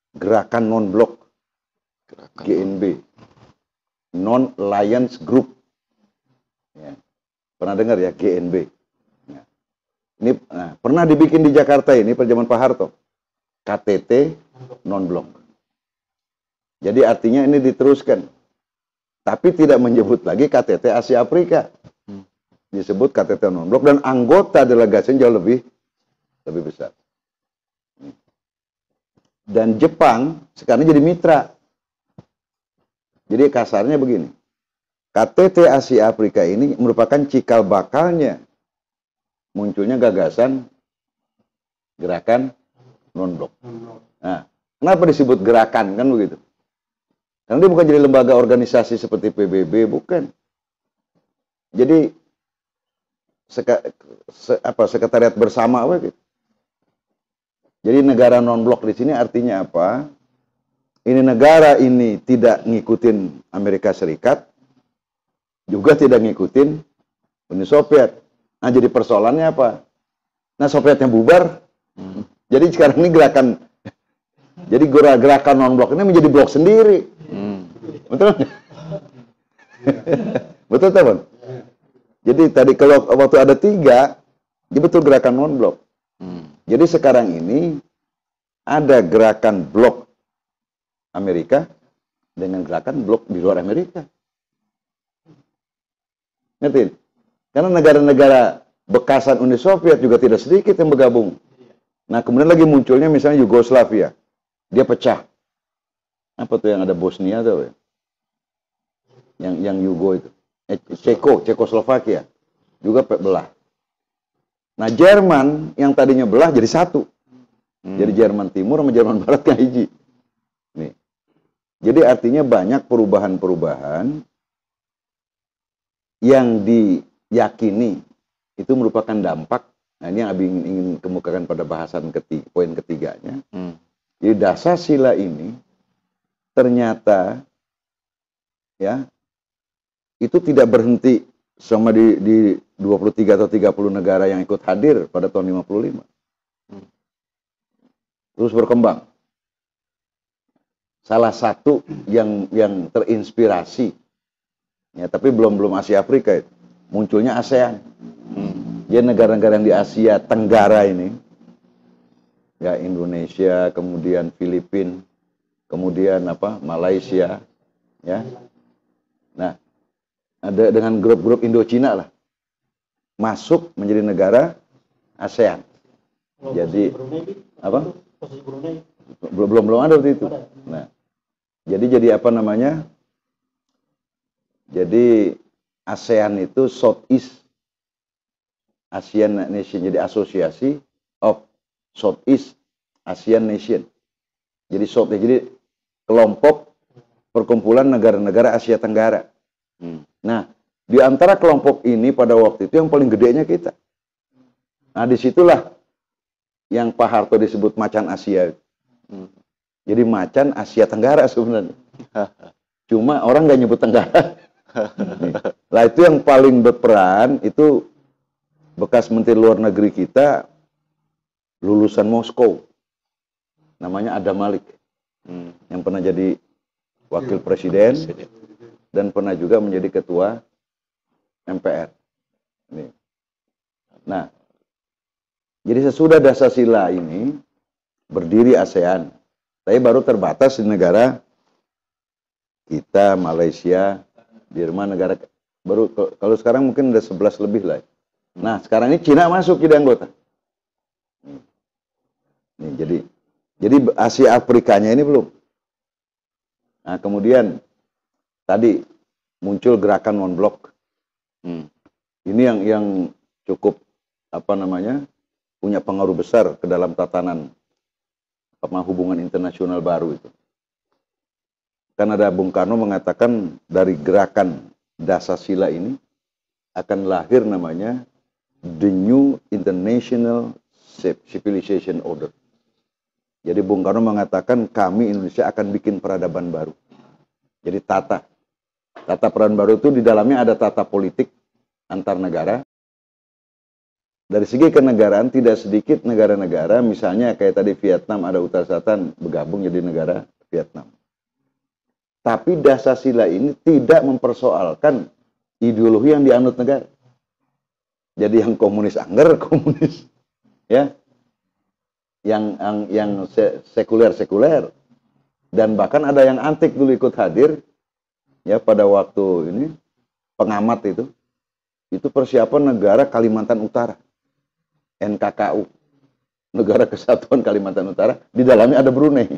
Gerakan Non-Blok, GNB, Non-Alliance Group. Ya. Pernah dengar ya GNB? Ya. Ini pernah dibikin di Jakarta ini pada zaman Pak Harto, KTT Non-Blok. Jadi artinya ini diteruskan, tapi tidak menyebut lagi KTT Asia Afrika. Disebut KTT Non-Blok dan anggota delegasinya jauh lebih besar. Dan Jepang sekarang jadi mitra. Jadi kasarnya begini, KTT Asia Afrika ini merupakan cikal bakalnya munculnya gagasan Gerakan Non-Blok. Nah, kenapa disebut gerakan kan begitu? Karena dia bukan jadi lembaga organisasi seperti PBB, bukan. Jadi sekretariat bersama apa gitu. Jadi negara non-blok di sini artinya apa? Ini negara ini tidak ngikutin Amerika Serikat, juga tidak ngikutin Uni Soviet. Nah, jadi persoalannya apa? Nah, Sovietnya bubar. Jadi sekarang ini gerakan non-blok ini menjadi blok sendiri. Betul? Betul, teman? Jadi tadi kalau waktu ada 3, dia betul gerakan non-blok. Jadi sekarang ini ada gerakan blok Amerika dengan gerakan blok di luar Amerika. Ngerti? Karena negara-negara bekasan Uni Soviet juga tidak sedikit yang bergabung. Nah, kemudian lagi munculnya misalnya Yugoslavia. Dia pecah. Apa tuh yang ada Bosnia tuh ya? Yang Yugo itu. Cekoslovakia juga belah. Nah, Jerman yang tadinya belah jadi satu. Jadi Jerman Timur sama Jerman Barat kan hiji. Nih. Jadi artinya banyak perubahan-perubahan yang diyakini itu merupakan dampak. Nah, ini yang Abi ingin kemukakan pada bahasan poin ketiganya. Jadi Dasar-Sila ini ternyata ya itu tidak berhenti sama di 23 atau 30 negara yang ikut hadir pada tahun 55. Terus berkembang. Salah satu yang terinspirasi, ya, tapi belum Asia Afrika itu, munculnya ASEAN. Jadi negara-negara yang di Asia Tenggara ini, ya Indonesia, kemudian Filipina, kemudian Malaysia, ya. Nah, ada dengan grup-grup Indochina lah masuk menjadi negara ASEAN. Jadi apa? Posisi Brunei belum ada waktu itu. Nah, jadi jadi ASEAN itu Southeast Asian Nation, jadi asosiasi of Southeast Asian Nation. Jadi kelompok perkumpulan negara-negara Asia Tenggara. Nah, di antara kelompok ini pada waktu itu yang paling gedenya kita. Nah, disitulah yang Pak Harto disebut macan Asia. Jadi macan Asia Tenggara sebenarnya. Cuma orang nggak nyebut Tenggara. Lah itu yang paling berperan itu bekas Menteri Luar Negeri kita lulusan Moskow. Namanya Adam Malik. Yang pernah jadi wakil presiden dan pernah juga menjadi ketua MPR. Nah, jadi sesudah Dasasila ini berdiri ASEAN, tapi baru terbatas di negara kita, Malaysia, Birma, negara baru kalau sekarang mungkin udah 11 lebih lah. Nah, sekarang ini Cina masuk jadi anggota. Nih, jadi Asia Afrikanya ini belum. Nah, kemudian tadi muncul gerakan non blok. Ini yang cukup punya pengaruh besar ke dalam tatanan hubungan internasional baru itu. Kan ada Bung Karno mengatakan dari gerakan Dasasila ini akan lahir namanya The New International Civilization Order. Jadi Bung Karno mengatakan kami Indonesia akan bikin peradaban baru. Jadi tata peradaban baru itu di dalamnya ada tata politik antar negara. Dari segi kenegaraan tidak sedikit negara-negara, misalnya kayak tadi Vietnam ada utara selatan bergabung jadi negara Vietnam. Tapi Dasasila ini tidak mempersoalkan ideologi yang dianut negara. Jadi yang komunis angger komunis, ya, yang sekuler, dan bahkan ada yang antik dulu ikut hadir, ya pada waktu ini pengamat itu persiapan negara Kalimantan Utara. NKKU, Negara Kesatuan Kalimantan Utara, di dalamnya ada Brunei.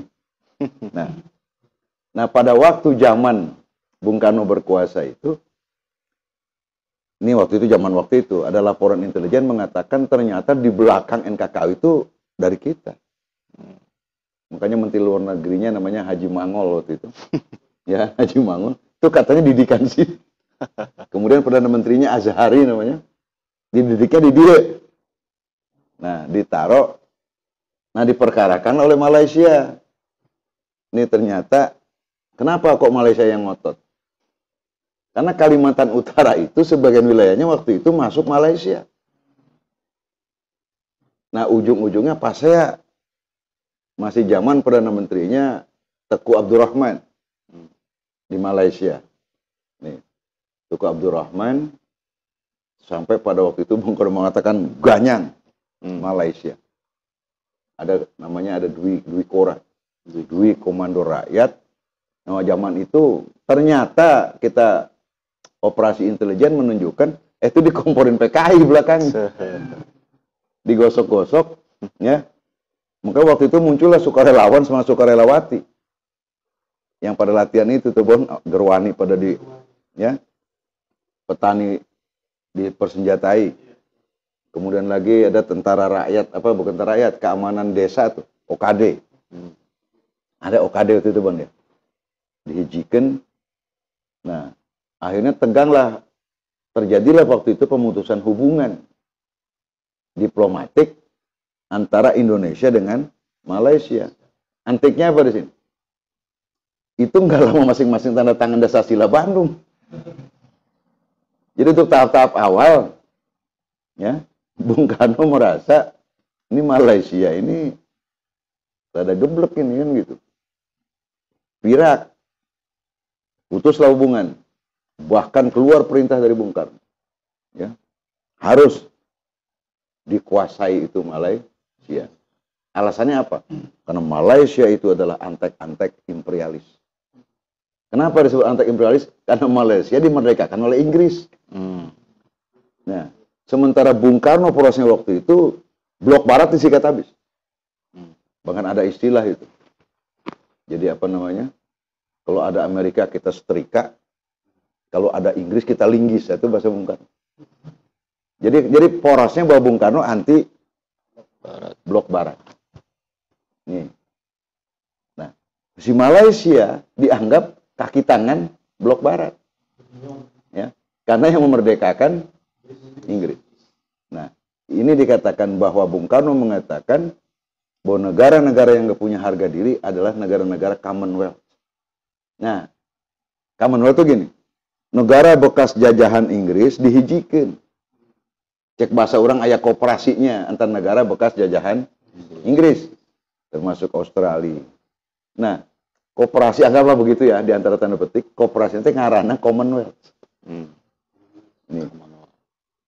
Nah, pada waktu zaman Bung Karno berkuasa itu, ini waktu itu ada laporan intelijen mengatakan ternyata di belakang NKKU itu dari kita. Makanya Menteri Luar Negerinya namanya Haji Mangol waktu itu. Ya, Haji Mangol. Itu katanya didikan sih. Kemudian Perdana Menterinya Azhari namanya. Dididiknya di dia. Nah, diperkarakan oleh Malaysia. Ini ternyata, kenapa kok Malaysia yang ngotot? Karena Kalimantan Utara itu sebagian wilayahnya waktu itu masuk Malaysia. Nah, ujung-ujungnya pas saya masih zaman Perdana Menterinya Teuku Abdurrahman di Malaysia. Nih, Teuku Abdurrahman sampai pada waktu itu Bung Karno mengatakan ganyang Malaysia. Ada Dwi Kora, Dwi Komando Rakyat. Nah, zaman itu ternyata kita operasi intelijen menunjukkan itu dikomporin PKI belakangnya. Digosok-gosok, ya. Maka waktu itu muncullah sukarelawan sama sukarelawati. Yang pada latihan itu tuh Bon, Gerwani pada petani dipersenjatai. Kemudian lagi ada tentara rakyat, bukan tentara rakyat, keamanan desa tuh, OKD. Ada OKD waktu itu Bon ya. Dihijikan. Nah, akhirnya terjadilah waktu itu pemutusan hubungan diplomatik antara Indonesia dengan Malaysia. Antiknya apa di sini? Itu nggak lama masing-masing tanda tangan Dasasila Bandung. Jadi untuk tahap-tahap awal, ya, Bung Karno merasa ini Malaysia ini rada geblek ini kan gitu. Pirak, putuslah hubungan. Bahkan keluar perintah dari Bung Karno, ya, harus dikuasai itu Malaysia. Alasannya apa? Karena Malaysia itu adalah antek-antek imperialis. Kenapa disebut antek imperialis? Karena Malaysia dimerdekakan oleh Inggris. Nah, sementara Bung Karno porosnya waktu itu blok barat disikat habis. Bahkan ada istilah itu. Jadi apa namanya? Kalau ada Amerika kita setrika, kalau ada Inggris kita linggis. Itu bahasa Bung Karno. Jadi porosnya bahwa Bung Karno anti blok barat. Nih. Nah, si Malaysia dianggap kaki tangan blok barat. Ya, karena yang memerdekakan Inggris. Nah, ini dikatakan bahwa Bung Karno mengatakan bahwa negara-negara yang gak punya harga diri adalah negara-negara Commonwealth. Nah, Commonwealth itu gini, negara bekas jajahan Inggris dihijikan. Cek bahasa orang aya kooperasinya antar negara bekas jajahan Inggris, termasuk Australia. Nah, kooperasi anggaplah begitu ya, di antara tanda petik, kooperasi itu ngaranna Commonwealth. Nih.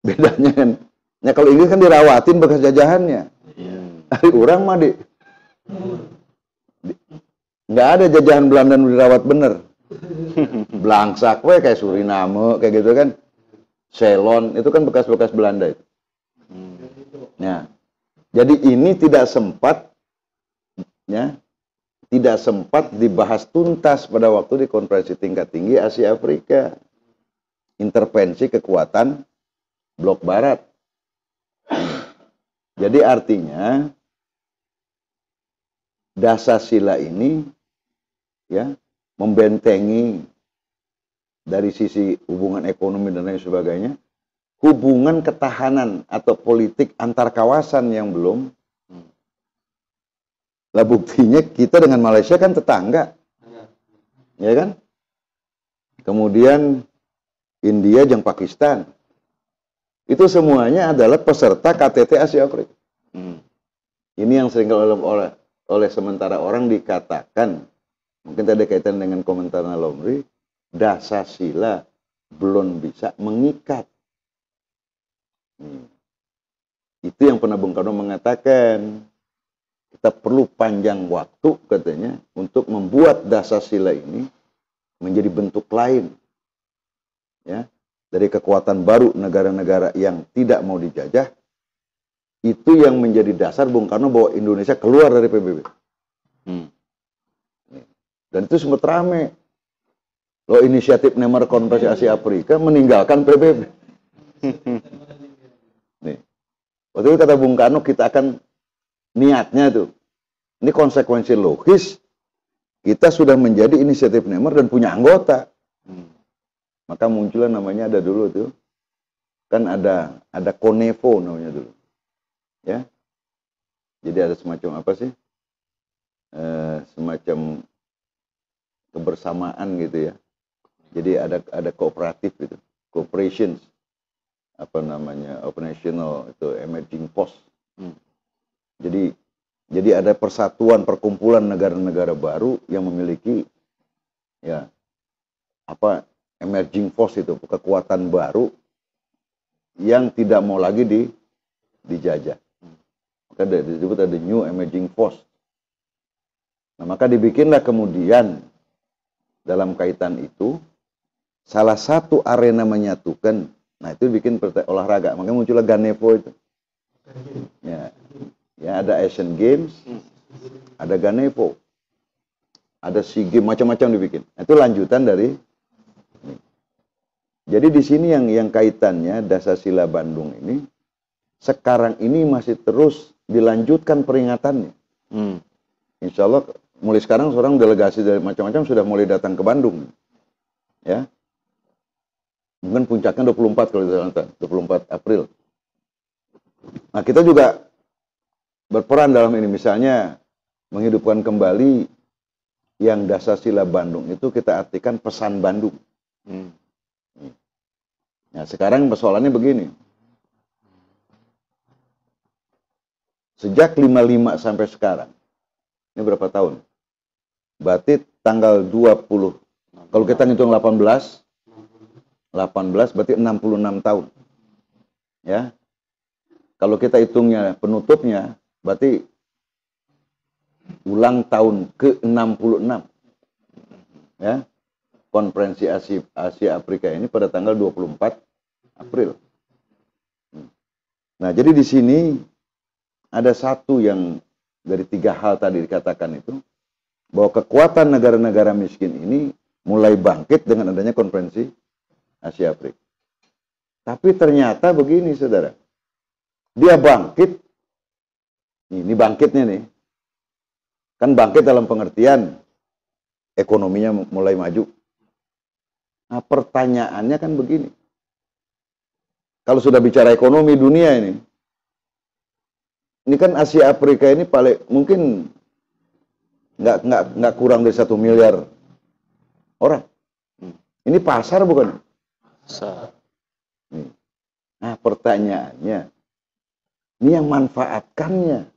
Bedanya kan, ya kalau Inggris kan dirawatin bekas jajahannya. Hari orang mah nggak ada jajahan Belanda yang dirawat bener. Blangsak we kayak Suriname kayak gitu kan. Ceylon itu kan bekas-bekas Belanda itu. Nah, jadi ini tidak sempat ya, tidak sempat dibahas tuntas pada waktu di konferensi tingkat tinggi Asia Afrika. Intervensi kekuatan blok barat. Jadi artinya Dasasila ini ya membentengi dari sisi hubungan ekonomi dan lain sebagainya, hubungan ketahanan atau politik antar kawasan yang belum. Lah buktinya kita dengan Malaysia kan tetangga. Ya kan? Kemudian India dan Pakistan. Itu semuanya adalah peserta KTT Asia Afrika. Ini yang sering oleh sementara orang dikatakan, mungkin tadi kaitan dengan komentar Lomri, Dasasila belum bisa mengikat. Itu yang pernah Bung Karno mengatakan, kita perlu panjang waktu katanya untuk membuat Dasasila ini menjadi bentuk lain. Ya, dari kekuatan baru negara-negara yang tidak mau dijajah, itu yang menjadi dasar Bung Karno bahwa Indonesia keluar dari PBB. Dan itu sempat rame. Loh, inisiatif Nemar Konferensi Asia Afrika meninggalkan PBB. Nih. Waktu itu kata Bung Karno, kita akan niatnya tuh. Ini konsekuensi logis. Kita sudah menjadi inisiatif Nemar dan punya anggota. Maka muncullah namanya ada dulu tuh. Kan ada Konevo namanya dulu. Ya. Jadi ada semacam apa sih? Semacam kebersamaan gitu ya. Jadi ada kooperatif gitu, cooperations, apa namanya, operational itu emerging post. Jadi ada persatuan perkumpulan negara-negara baru yang memiliki ya apa emerging force itu, kekuatan baru yang tidak mau lagi dijajah. Maka disebut ada new emerging force. Nah, maka dibikinlah kemudian dalam kaitan itu salah satu arena menyatukan. Nah, itu bikin olahraga. Makanya muncullah Ganevo itu. Ya, ada Asian Games, ada Ganevo, ada SEA Games, macam-macam dibikin. Nah, itu lanjutan dari ini. Jadi di sini yang kaitannya Dasasila Bandung ini sekarang ini masih terus dilanjutkan peringatannya. Insya Allah mulai sekarang seorang delegasi dari macam-macam sudah mulai datang ke Bandung. Ya. Mungkin puncaknya 24 kalau tidak salah, 24 April. Nah, kita juga berperan dalam ini, misalnya menghidupkan kembali yang Dasasila Bandung itu kita artikan pesan Bandung. Nah, sekarang persoalannya begini. Sejak 55 sampai sekarang, ini berapa tahun? Berarti tanggal 20, kalau kita ngitung 18 berarti 66 tahun. Ya. Kalau kita hitungnya penutupnya, berarti ulang tahun ke-66 ya, konferensi Asia Afrika ini pada tanggal 24 April. Nah, jadi di sini ada satu yang dari 3 hal tadi dikatakan itu, bahwa kekuatan negara-negara miskin ini mulai bangkit dengan adanya konferensi Asia Afrika. Tapi ternyata begini, saudara. Dia bangkit, ini bangkitnya nih, kan bangkit dalam pengertian ekonominya mulai maju. Nah, pertanyaannya kan begini. Kalau sudah bicara ekonomi dunia ini kan Asia Afrika ini paling mungkin nggak kurang dari 1 miliar orang. Ini pasar bukan? Pasar. Nah, pertanyaannya, ini yang manfaatkannya.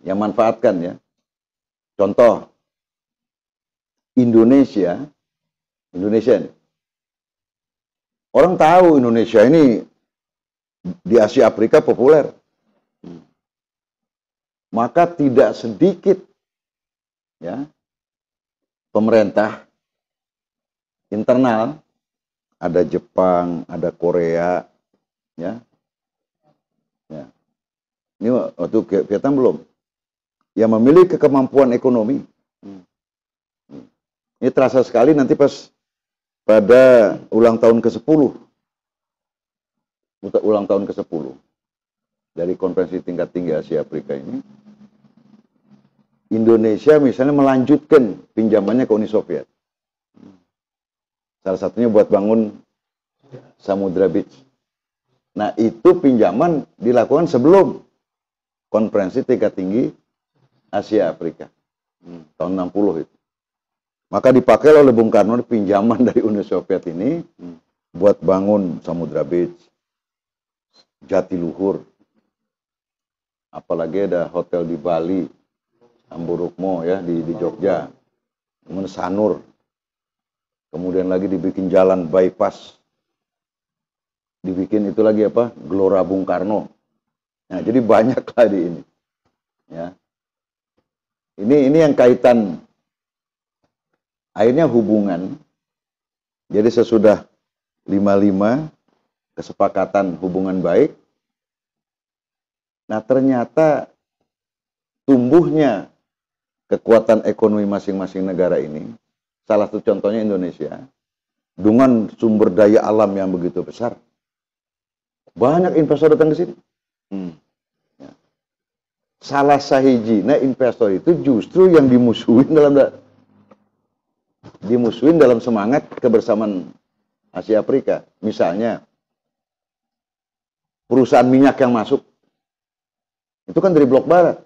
Yang manfaatkan ya. Contoh, Indonesia nih. Orang tahu Indonesia ini di Asia Afrika populer. Maka tidak sedikit ya pemerintah internal, ada Jepang, ada Korea, ya. Ini waktu Vietnam belum, yang memiliki kemampuan ekonomi. Ini terasa sekali nanti pas pada ulang tahun ke-10, dari konferensi tingkat tinggi Asia Afrika ini, Indonesia misalnya melanjutkan pinjamannya ke Uni Soviet. Salah satunya buat bangun Samudra Beach. Nah, itu pinjaman dilakukan sebelum konferensi tingkat tinggi Asia Afrika. Tahun 60 itu. Maka dipakai oleh Bung Karno pinjaman dari Uni Soviet ini buat bangun Samudra Beach, Jatiluhur. Apalagi ada hotel di Bali, Amburukmo ya di Jogja. Kemudian Sanur. Kemudian lagi dibikin jalan bypass. Dibikin itu lagi apa? Gelora Bung Karno. Nah, jadi banyak lah di ini. Ya. Ini yang kaitan akhirnya hubungan. Jadi sesudah 55 kesepakatan hubungan baik. Nah, ternyata tumbuhnya kekuatan ekonomi masing-masing negara ini, salah satu contohnya Indonesia, dengan sumber daya alam yang begitu besar. Banyak investor datang ke sini. Ya. Salah sahijina investor itu justru yang dimusuhin dalam semangat kebersamaan Asia Afrika. Misalnya, perusahaan minyak yang masuk, itu kan dari blok barat.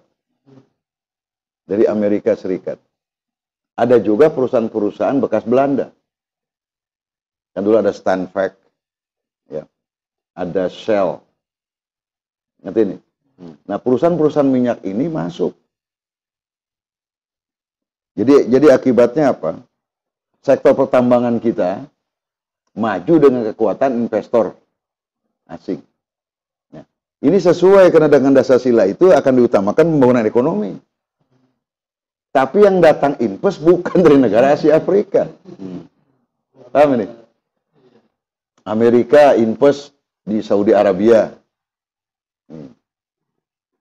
Dari Amerika Serikat. Ada juga perusahaan-perusahaan bekas Belanda. Kan dulu ada Stanvac, ya. Ada Shell. Ngerti ini? Nah, perusahaan-perusahaan minyak ini masuk. Jadi akibatnya apa? Sektor pertambangan kita maju dengan kekuatan investor asing. Nah, ini sesuai karena dengan Dasar-Sila itu akan diutamakan pembangunan ekonomi. Tapi yang datang invest bukan dari negara Asia Afrika. Paham ini? Amerika invest di Saudi Arabia.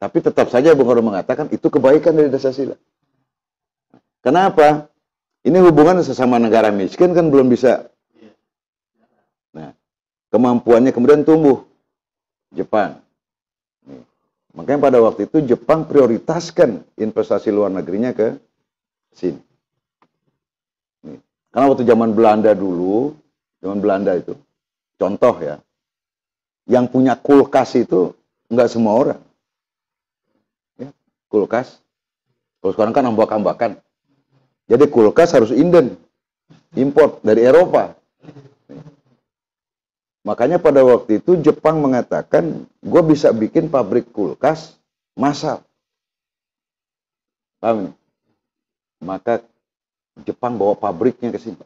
Tapi tetap saja Bung Karno mengatakan itu kebaikan dari Dasar-Sila. Kenapa? Ini hubungan sesama negara miskin kan belum bisa. Nah, kemampuannya kemudian tumbuh. Jepang. Makanya pada waktu itu Jepang prioritaskan investasi luar negerinya ke sini. Karena waktu zaman Belanda dulu, zaman Belanda itu, contoh ya, yang punya kulkas itu nggak semua orang. Ya, kulkas. Kalau sekarang kan ambak-ambakan. Jadi kulkas harus inden, import dari Eropa. Makanya pada waktu itu Jepang mengatakan, gue bisa bikin pabrik kulkas massal. Paham? Maka Jepang bawa pabriknya ke sini.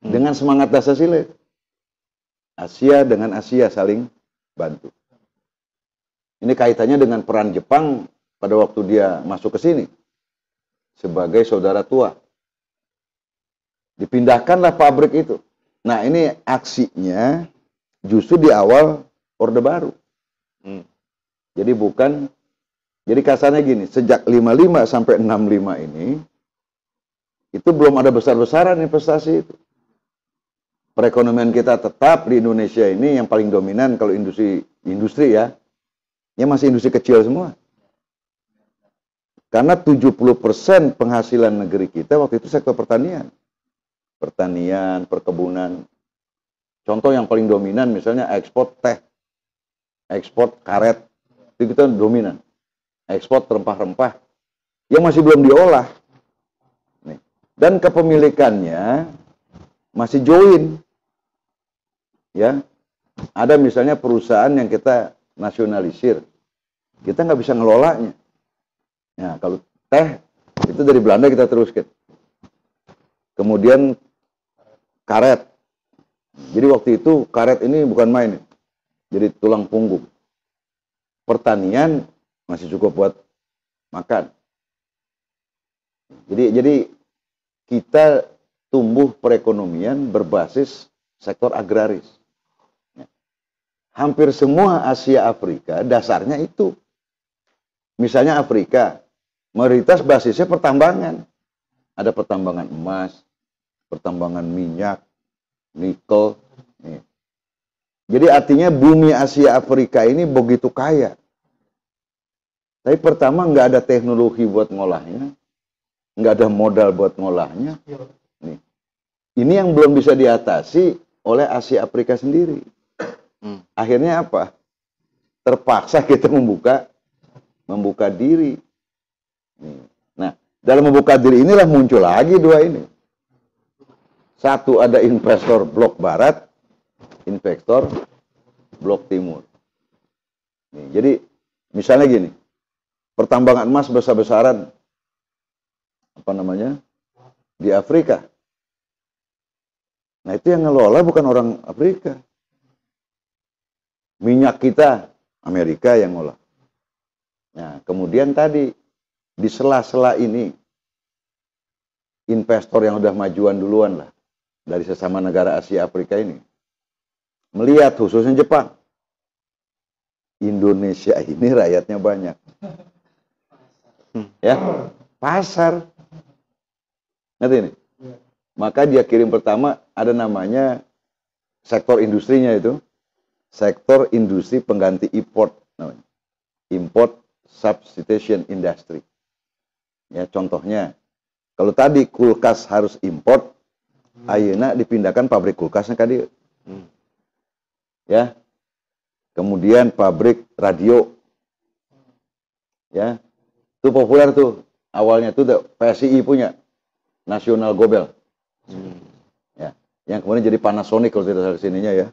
Dengan semangat Dasar-Sila. Asia dengan Asia saling bantu. Ini kaitannya dengan peran Jepang pada waktu dia masuk ke sini sebagai saudara tua. Dipindahkanlah pabrik itu. Nah, ini aksinya justru di awal Orde Baru. Jadi jadi kasarnya gini, sejak 55 sampai 65 ini, itu belum ada besar-besaran investasi itu. Perekonomian kita tetap di Indonesia ini yang paling dominan kalau industri ya masih industri kecil semua. Karena 70% penghasilan negeri kita waktu itu sektor pertanian. Pertanian, perkebunan. Contoh yang paling dominan misalnya ekspor teh, ekspor karet, itu kita dominan. Ekspor rempah-rempah yang masih belum diolah. Nih. Dan kepemilikannya masih join. Ya. Ada misalnya perusahaan yang kita nasionalisir. Kita nggak bisa ngelolanya. Nah, kalau teh itu dari Belanda kita teruskan. Kemudian karet. Jadi waktu itu karet ini bukan main. Jadi tulang punggung. Pertanian masih cukup buat makan. Jadi kita tumbuh perekonomian berbasis sektor agraris. Hampir semua Asia Afrika dasarnya itu. Misalnya Afrika, mayoritas basisnya pertambangan. Ada pertambangan emas, pertambangan minyak, nikel. Nih. Jadi artinya bumi Asia Afrika ini begitu kaya. Tapi pertama nggak ada teknologi buat ngolahnya, nggak ada modal buat ngolahnya. Nih. Ini yang belum bisa diatasi oleh Asia Afrika sendiri. Akhirnya apa? Terpaksa kita membuka diri. Nah, dalam membuka diri inilah muncul lagi dua ini. Satu ada investor blok barat, investor blok timur. Jadi misalnya gini, pertambangan emas besar-besaran di Afrika. Nah, itu yang ngelola bukan orang Afrika. Minyak kita Amerika yang ngolah. Nah, kemudian tadi di sela-sela ini investor yang udah majuan duluan lah dari sesama negara Asia Afrika ini melihat khususnya Jepang, Indonesia ini rakyatnya banyak. Ya, pasar. Ngerti ini? Maka dia kirim pertama ada namanya sektor industrinya itu, sektor industri pengganti import namanya. Import substitution industry. Ya, contohnya kalau tadi kulkas harus import, ayeuna dipindahkan pabrik kulkasnya ka dieu. Ya. Kemudian pabrik radio. Ya. Itu populer tuh. Awalnya tuh PSI punya National Gobel. Ya. Yang kemudian jadi Panasonic kalau tidak salah sininya ya.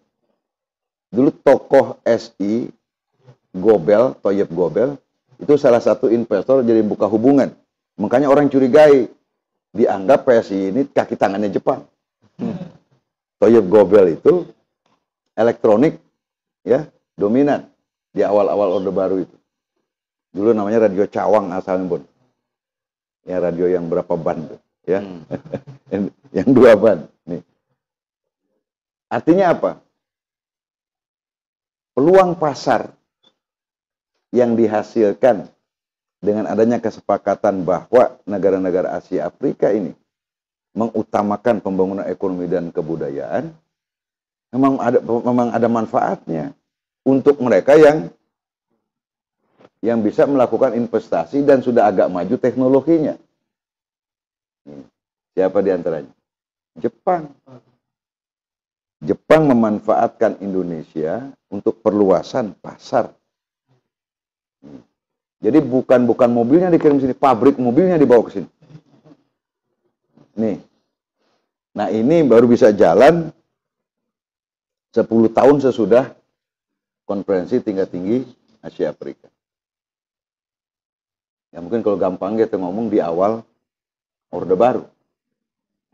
Dulu tokoh SI Gobel, Thoyib Gobel, itu salah satu investor jadi buka hubungan. Makanya orang curigai, dianggap PSI ini kaki tangannya Jepang. Thoyib Gobel itu elektronik ya dominan di awal-awal Orde Baru itu. Dulu namanya radio cawang asalnya pun. Ya radio yang berapa ban tuh, ya. Yang 2 ban. Nih. Artinya apa? Peluang pasar yang dihasilkan dengan adanya kesepakatan bahwa negara-negara Asia Afrika ini mengutamakan pembangunan ekonomi dan kebudayaan, memang ada manfaatnya untuk mereka yang bisa melakukan investasi dan sudah agak maju teknologinya. Siapa di antaranya? Jepang. Jepang memanfaatkan Indonesia untuk perluasan pasar. Jadi bukan mobilnya dikirim sini, pabrik mobilnya dibawa ke sini. Nih. Nah, ini baru bisa jalan 10 tahun sesudah konferensi tingkat tinggi Asia Afrika. Ya mungkin kalau gampang kita ngomong di awal Orde Baru.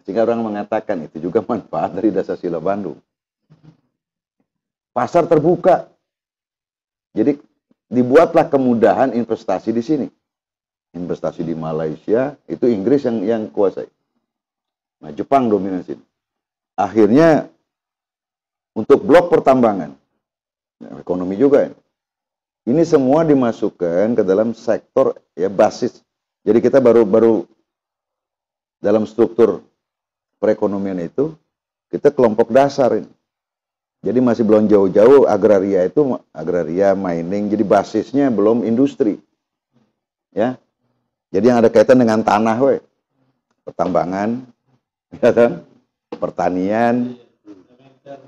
Sehingga orang mengatakan itu juga manfaat dari Dasar-Sila Bandung. Pasar terbuka. Jadi dibuatlah kemudahan investasi di sini. investasi di Malaysia, itu Inggris yang kuasai. Nah, Jepang dominasi. Akhirnya untuk blok pertambangan, ekonomi juga ini semua dimasukkan ke dalam sektor ya basis. Jadi kita baru dalam struktur perekonomian itu kita kelompok dasar ini. Jadi masih belum jauh-jauh agraria itu agraria mining, jadi basisnya belum industri. Ya. Jadi yang ada kaitan dengan tanah pertambangan, ya kan? Pertanian.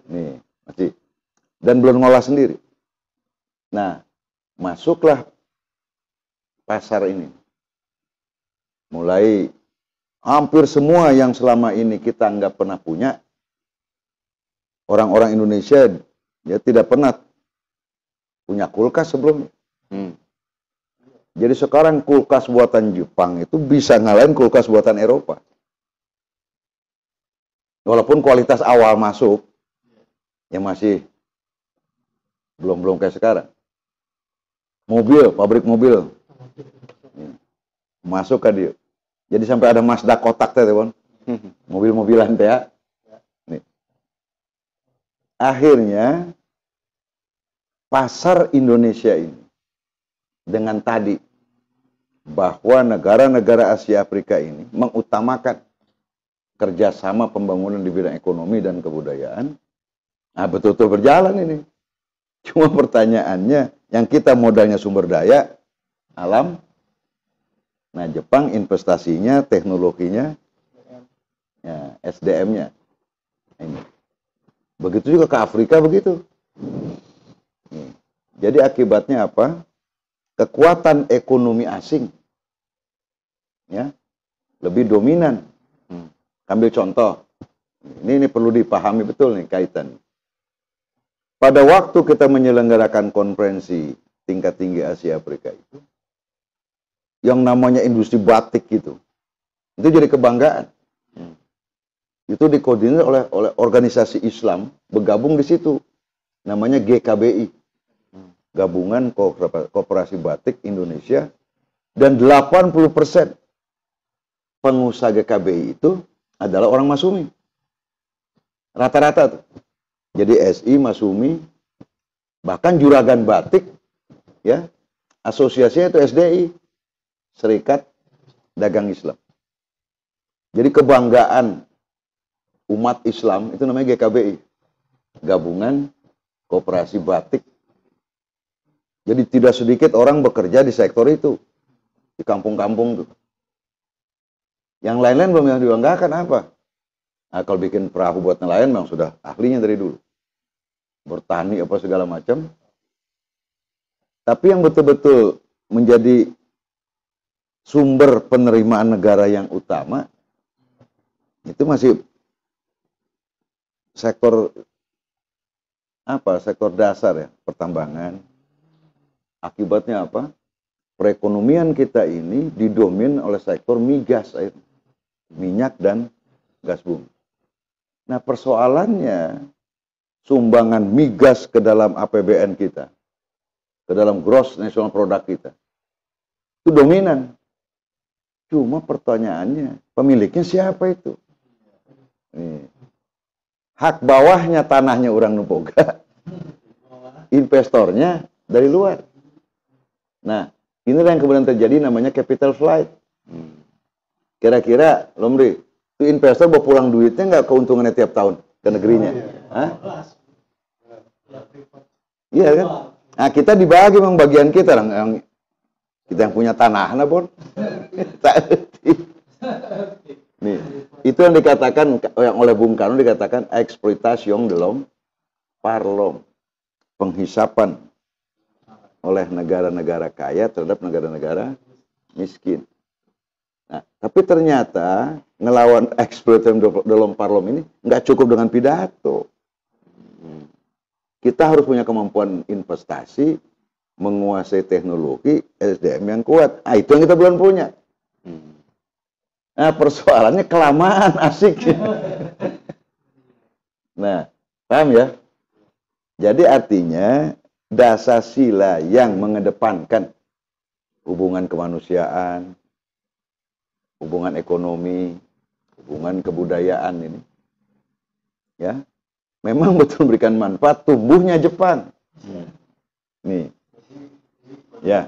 Nih, masih dan belum ngolah sendiri. Nah, masuklah pasar ini. Mulai hampir semua yang selama ini kita nggak pernah punya, orang-orang Indonesia dia tidak pernah punya kulkas sebelumnya. Jadi sekarang kulkas buatan Jepang itu bisa ngalahin kulkas buatan Eropa. Walaupun kualitas awal masuk yang masih belum kayak sekarang. Mobil, pabrik mobil masuk ke dia. Jadi sampai ada Mazda kotak teh, teman. Mobil-mobilan teh ya. Nih. Akhirnya pasar Indonesia ini dengan tadi bahwa negara-negara Asia Afrika ini mengutamakan kerjasama pembangunan di bidang ekonomi dan kebudayaan. Nah, betul-betul berjalan ini. Cuma pertanyaannya, yang kita modalnya sumber daya, alam. Nah, Jepang investasinya, teknologinya, ya, SDM-nya. Ini. Begitu juga ke Afrika begitu. Jadi akibatnya apa? Kekuatan ekonomi asing ya lebih dominan. Ambil contoh. Ini perlu dipahami betul nih kaitan. Pada waktu kita menyelenggarakan konferensi tingkat tinggi Asia Afrika itu, yang namanya industri batik itu jadi kebanggaan. Itu dikoordinir oleh organisasi Islam bergabung di situ. Namanya GKBI. Gabungan Koperasi Batik Indonesia, dan 80% pengusaha GKBI itu adalah orang Masumi. Rata-rata tuh. Jadi SI, Masumi, bahkan juragan batik, ya, asosiasinya itu SDI, Serikat Dagang Islam. Jadi kebanggaan umat Islam itu namanya GKBI, Gabungan Koperasi Batik. Jadi tidak sedikit orang bekerja di sektor itu, di kampung-kampung tuh. Yang lain-lain belum yang dibanggakan apa? Nah, kalau bikin perahu buat nelayan memang sudah ahlinya dari dulu. Bertani apa segala macam. Tapi yang betul-betul menjadi sumber penerimaan negara yang utama, itu masih sektor apa? Sektor dasar ya, pertambangan. Akibatnya apa? Perekonomian kita ini didomin oleh sektor migas, minyak dan gas bumi. Nah, persoalannya sumbangan migas ke dalam APBN kita, ke dalam gross national product kita, itu dominan. Cuma pertanyaannya, pemiliknya siapa itu? Nih. Hak bawahnya tanahnya orang Nupoga, investornya dari luar. Nah, inilah yang kemudian terjadi namanya capital flight. Kira-kira, Lomri, itu investor bawa pulang duitnya nggak keuntungannya tiap tahun ke negerinya? Hah? Iya kan? Nah, kita dibagi memang bagian kita, kita yang punya tanah, nah Bon. Nih, itu yang dikatakan, yang oleh Bung Karno dikatakan eksploitasi delom parlom, penghisapan oleh negara-negara kaya terhadap negara-negara miskin. Nah, tapi ternyata ngelawan eksploitasi dalam parlom ini nggak cukup dengan pidato. Kita harus punya kemampuan investasi, menguasai teknologi, SDM yang kuat. Ah, itu yang kita belum punya. Nah, persoalannya kelamaan, asik. Nah, paham ya? Jadi artinya Dasar Sila yang mengedepankan hubungan kemanusiaan, hubungan ekonomi, hubungan kebudayaan ini. Ya. Memang betul memberikan manfaat tumbuhnya Jepang. Nih. Ya.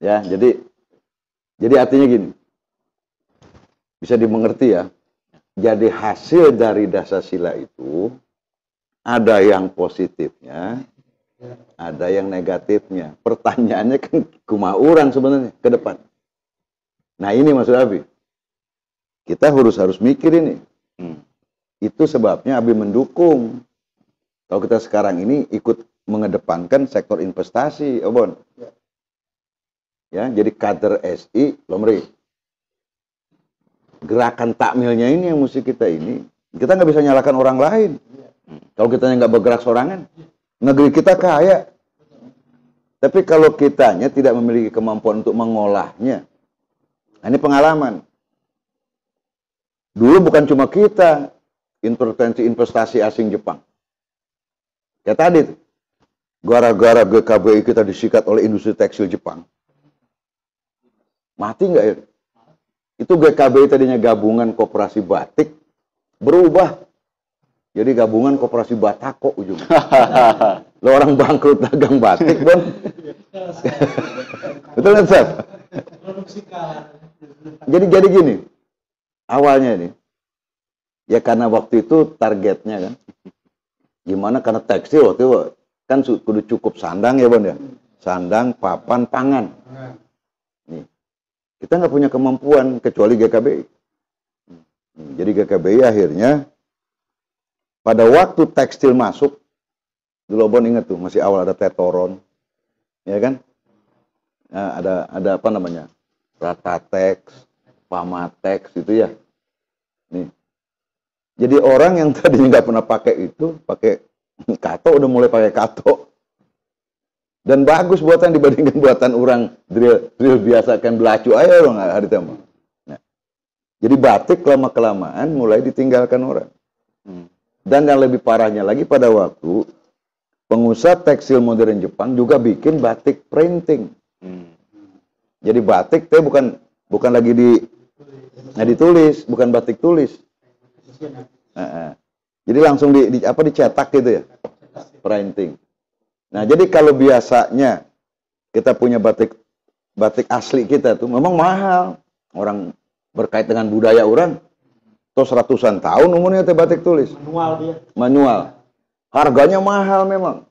Ya, jadi artinya gini. Bisa dimengerti ya. Jadi hasil dari Dasasila itu ada yang positifnya, ada yang negatifnya. Pertanyaannya kan kumaha urang sebenarnya ke depan. Nah, ini maksud Abi. Kita harus mikir ini. Itu sebabnya Abi mendukung. Kalau kita sekarang ini ikut mengedepankan sektor investasi, Obon. Ya, jadi kader SI, Lomri. Gerakan takmilnya ini yang mesti kita ini. Kita nggak bisa nyalakan orang lain. Kalau kita nggak bergerak sorangan, negeri kita kaya. Tapi kalau kitanya tidak memiliki kemampuan untuk mengolahnya, nah ini pengalaman. Dulu bukan cuma kita intervensi investasi asing Jepang. Kayak tadi tuh, gara-gara GKBI kita disikat oleh industri tekstil Jepang. Mati nggak ya? Itu GKBI tadinya gabungan koperasi batik, berubah jadi gabungan koperasi batako ujungnya. Lo orang bangkrut dagang batik, Bon. Betul nggak, Seth? Jadi gini, awalnya ini, ya karena waktu itu targetnya kan, gimana karena tekstil waktu itu kan kudu cukup sandang ya, Bon ya, sandang, papan, pangan. Nih, kita nggak punya kemampuan kecuali GKBI. Jadi GKBI akhirnya pada waktu tekstil masuk, dulu Bon inget tuh masih awal ada Tetoron, ya kan? Nah, ada apa namanya? Ratatex, Pamatex itu ya. Nih. Jadi orang yang tadinya nggak pernah pakai itu, pakai kato udah mulai pakai kato. Dan bagus buatan dibandingkan buatan orang drill biasa kan belacu aja dong hari itu. Nah, jadi batik lama-kelamaan mulai ditinggalkan orang. Dan yang lebih parahnya lagi pada waktu pengusaha tekstil modern Jepang juga bikin batik printing. Jadi batik teh bukan lagi ditulis, bukan batik tulis. Jadi langsung dicetak gitu ya, printing. Nah, jadi kalau biasanya kita punya batik asli kita tuh memang mahal. Orang berkait dengan budaya orang, terus ratusan tahun umurnya teh batik tulis. Manual dia. Manual. Harganya mahal memang.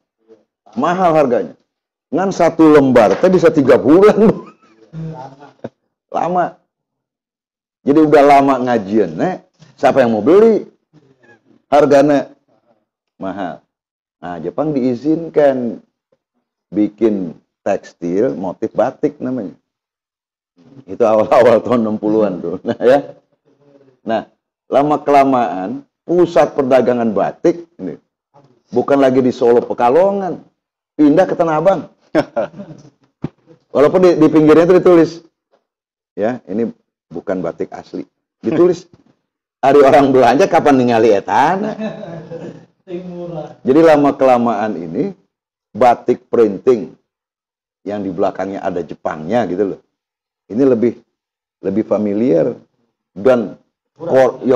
Mahal harganya. Ngan satu lembar teh bisa 3 bulan. Lama. Jadi udah lama ngajian, siapa yang mau beli? Harganya mahal. Nah, Jepang diizinkan bikin tekstil motif batik namanya. Itu awal-awal tahun 60-an tuh. Nah, ya. Nah, lama-kelamaan pusat perdagangan batik ini bukan lagi di Solo Pekalongan, pindah ke Tanah Abang. Walaupun di pinggirnya itu ditulis, ya, ini bukan batik asli. Ditulis, hari orang belanja kapan ningali etana. Jadi lama-kelamaan ini batik printing yang di belakangnya ada Jepangnya gitu loh. Ini lebih familiar dan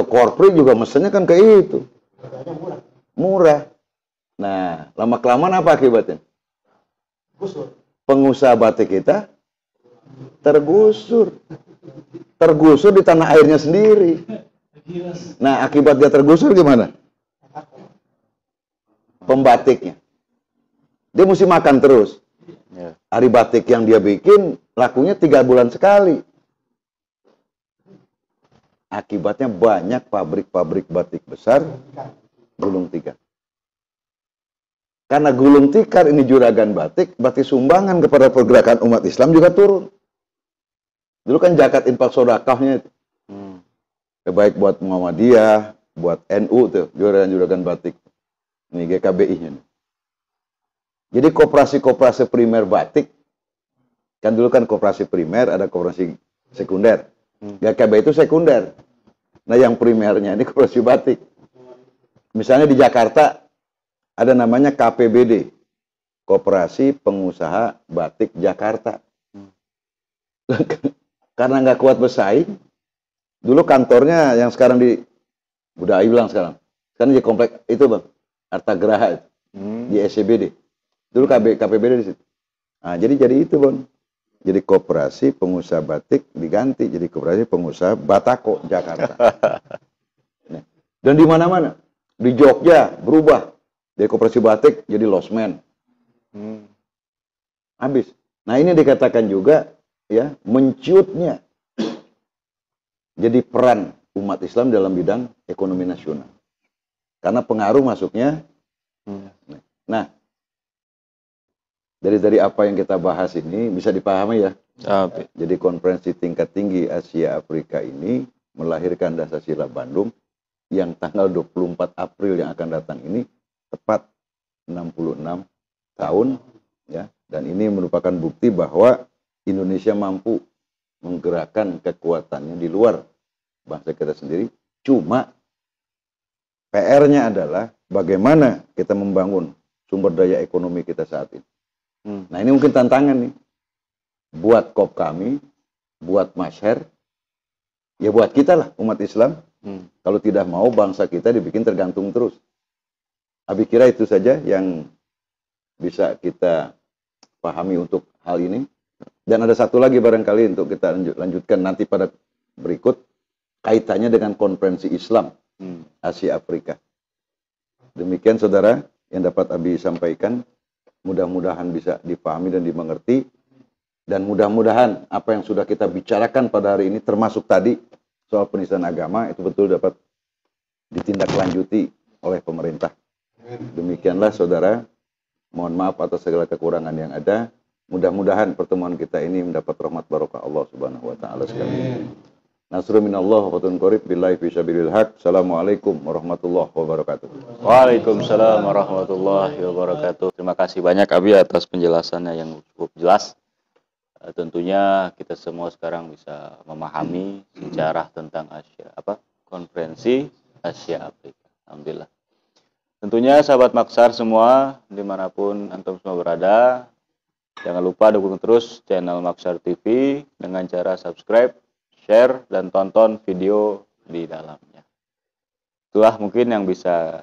corporate juga mesennya kan kayak itu. Murah. Nah, lama-kelamaan apa akibatnya? Pengusaha batik kita tergusur. Tergusur di tanah airnya sendiri. Nah, akibat dia tergusur gimana? Pembatiknya. Dia mesti makan terus. Hari batik yang dia bikin, lakunya 3 bulan sekali. Akibatnya banyak pabrik-pabrik batik besar gulung tikar. Karena gulung tikar ini juragan batik, berarti sumbangan kepada pergerakan umat Islam juga turun. Dulu kan zakat infak sedekahnya itu. Baik buat Muhammadiyah, buat NU tuh, juragan batik. Ini GKBI-nya. Jadi koperasi-koperasi primer batik, kan dulu kan koperasi primer, ada koperasi sekunder. GKB itu sekunder. Nah yang primernya ini koperasi batik. Misalnya di Jakarta ada namanya KPBD, Koperasi Pengusaha Batik Jakarta. Karena nggak kuat bersaing, dulu kantornya yang sekarang di Budaya bilang sekarang di komplek itu bang, Arta Geraha itu, di SCBD. Dulu KPBD di situ. Nah, jadi itu bang. Jadi Koperasi Pengusaha Batik diganti jadi Koperasi Pengusaha Batako Jakarta. Dan di mana-mana, di Jogja berubah dari Koperasi Batik jadi Losmen. Habis. Nah ini dikatakan juga ya menciutnya jadi peran umat Islam dalam bidang ekonomi nasional. Karena pengaruh masuknya. Nah, dari apa yang kita bahas ini bisa dipahami ya. Jadi konferensi tingkat tinggi Asia Afrika ini melahirkan Dasar-Sila Bandung yang tanggal 24 April yang akan datang ini tepat 66 tahun ya. Dan ini merupakan bukti bahwa Indonesia mampu menggerakkan kekuatannya di luar bangsa kita sendiri. Cuma PR-nya adalah bagaimana kita membangun sumber daya ekonomi kita saat ini. Nah ini mungkin tantangan nih. Buat KOP kami, buat Masher, ya buat kita lah umat Islam. Kalau tidak mau bangsa kita dibikin tergantung terus. Abi kira itu saja yang bisa kita pahami untuk hal ini. Dan ada satu lagi barangkali untuk kita lanjutkan nanti pada berikut, kaitannya dengan konferensi Islam Asia Afrika. Demikian saudara yang dapat Abi sampaikan. Mudah-mudahan bisa dipahami dan dimengerti. Dan mudah-mudahan apa yang sudah kita bicarakan pada hari ini, termasuk tadi soal penistaan agama, itu betul dapat ditindaklanjuti oleh pemerintah. Demikianlah saudara. Mohon maaf atas segala kekurangan yang ada. Mudah-mudahan pertemuan kita ini mendapat rahmat barokah Allah Subhanahu wa taala sekalian. Nasrun minallah wa fatun qarib billahi fi sabilil haq. Assalamualaikum warahmatullahi wabarakatuh. Waalaikumsalam warahmatullahi wabarakatuh. Terima kasih banyak Abi atas penjelasannya yang cukup jelas. Tentunya kita semua sekarang bisa memahami sejarah tentang konferensi Asia Afrika. Alhamdulillah. Tentunya sahabat Maksar semua dimanapun antum semua berada, jangan lupa dukung terus channel Maksar TV dengan cara subscribe, share, dan tonton video di dalamnya. Itulah mungkin yang bisa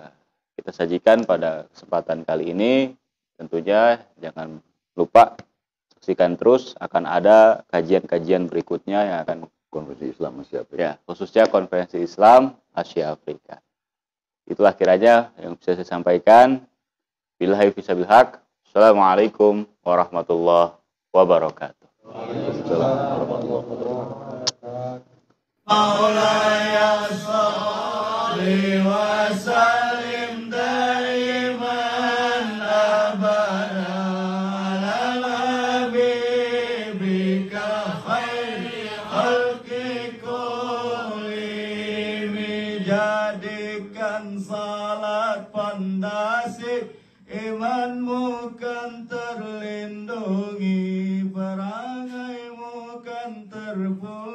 kita sajikan pada kesempatan kali ini. Tentunya jangan lupa saksikan terus, akan ada kajian-kajian berikutnya yang akan Konferensi Islam Asia Afrika. Ya, khususnya konferensi Islam Asia Afrika. Itulah kiranya yang bisa saya sampaikan. Billahi fisabil haq. Assalamualaikum warahmatullahi wabarakatuh. Waalaikumsalam warahmatullahi wabarakatuh. Maulaya sholli wa sallim daiman abada ala habibika khairi khalqi kullihim. Jadikan salat pondasi imanmu kan terlindungi, perangaimu kan terpuji.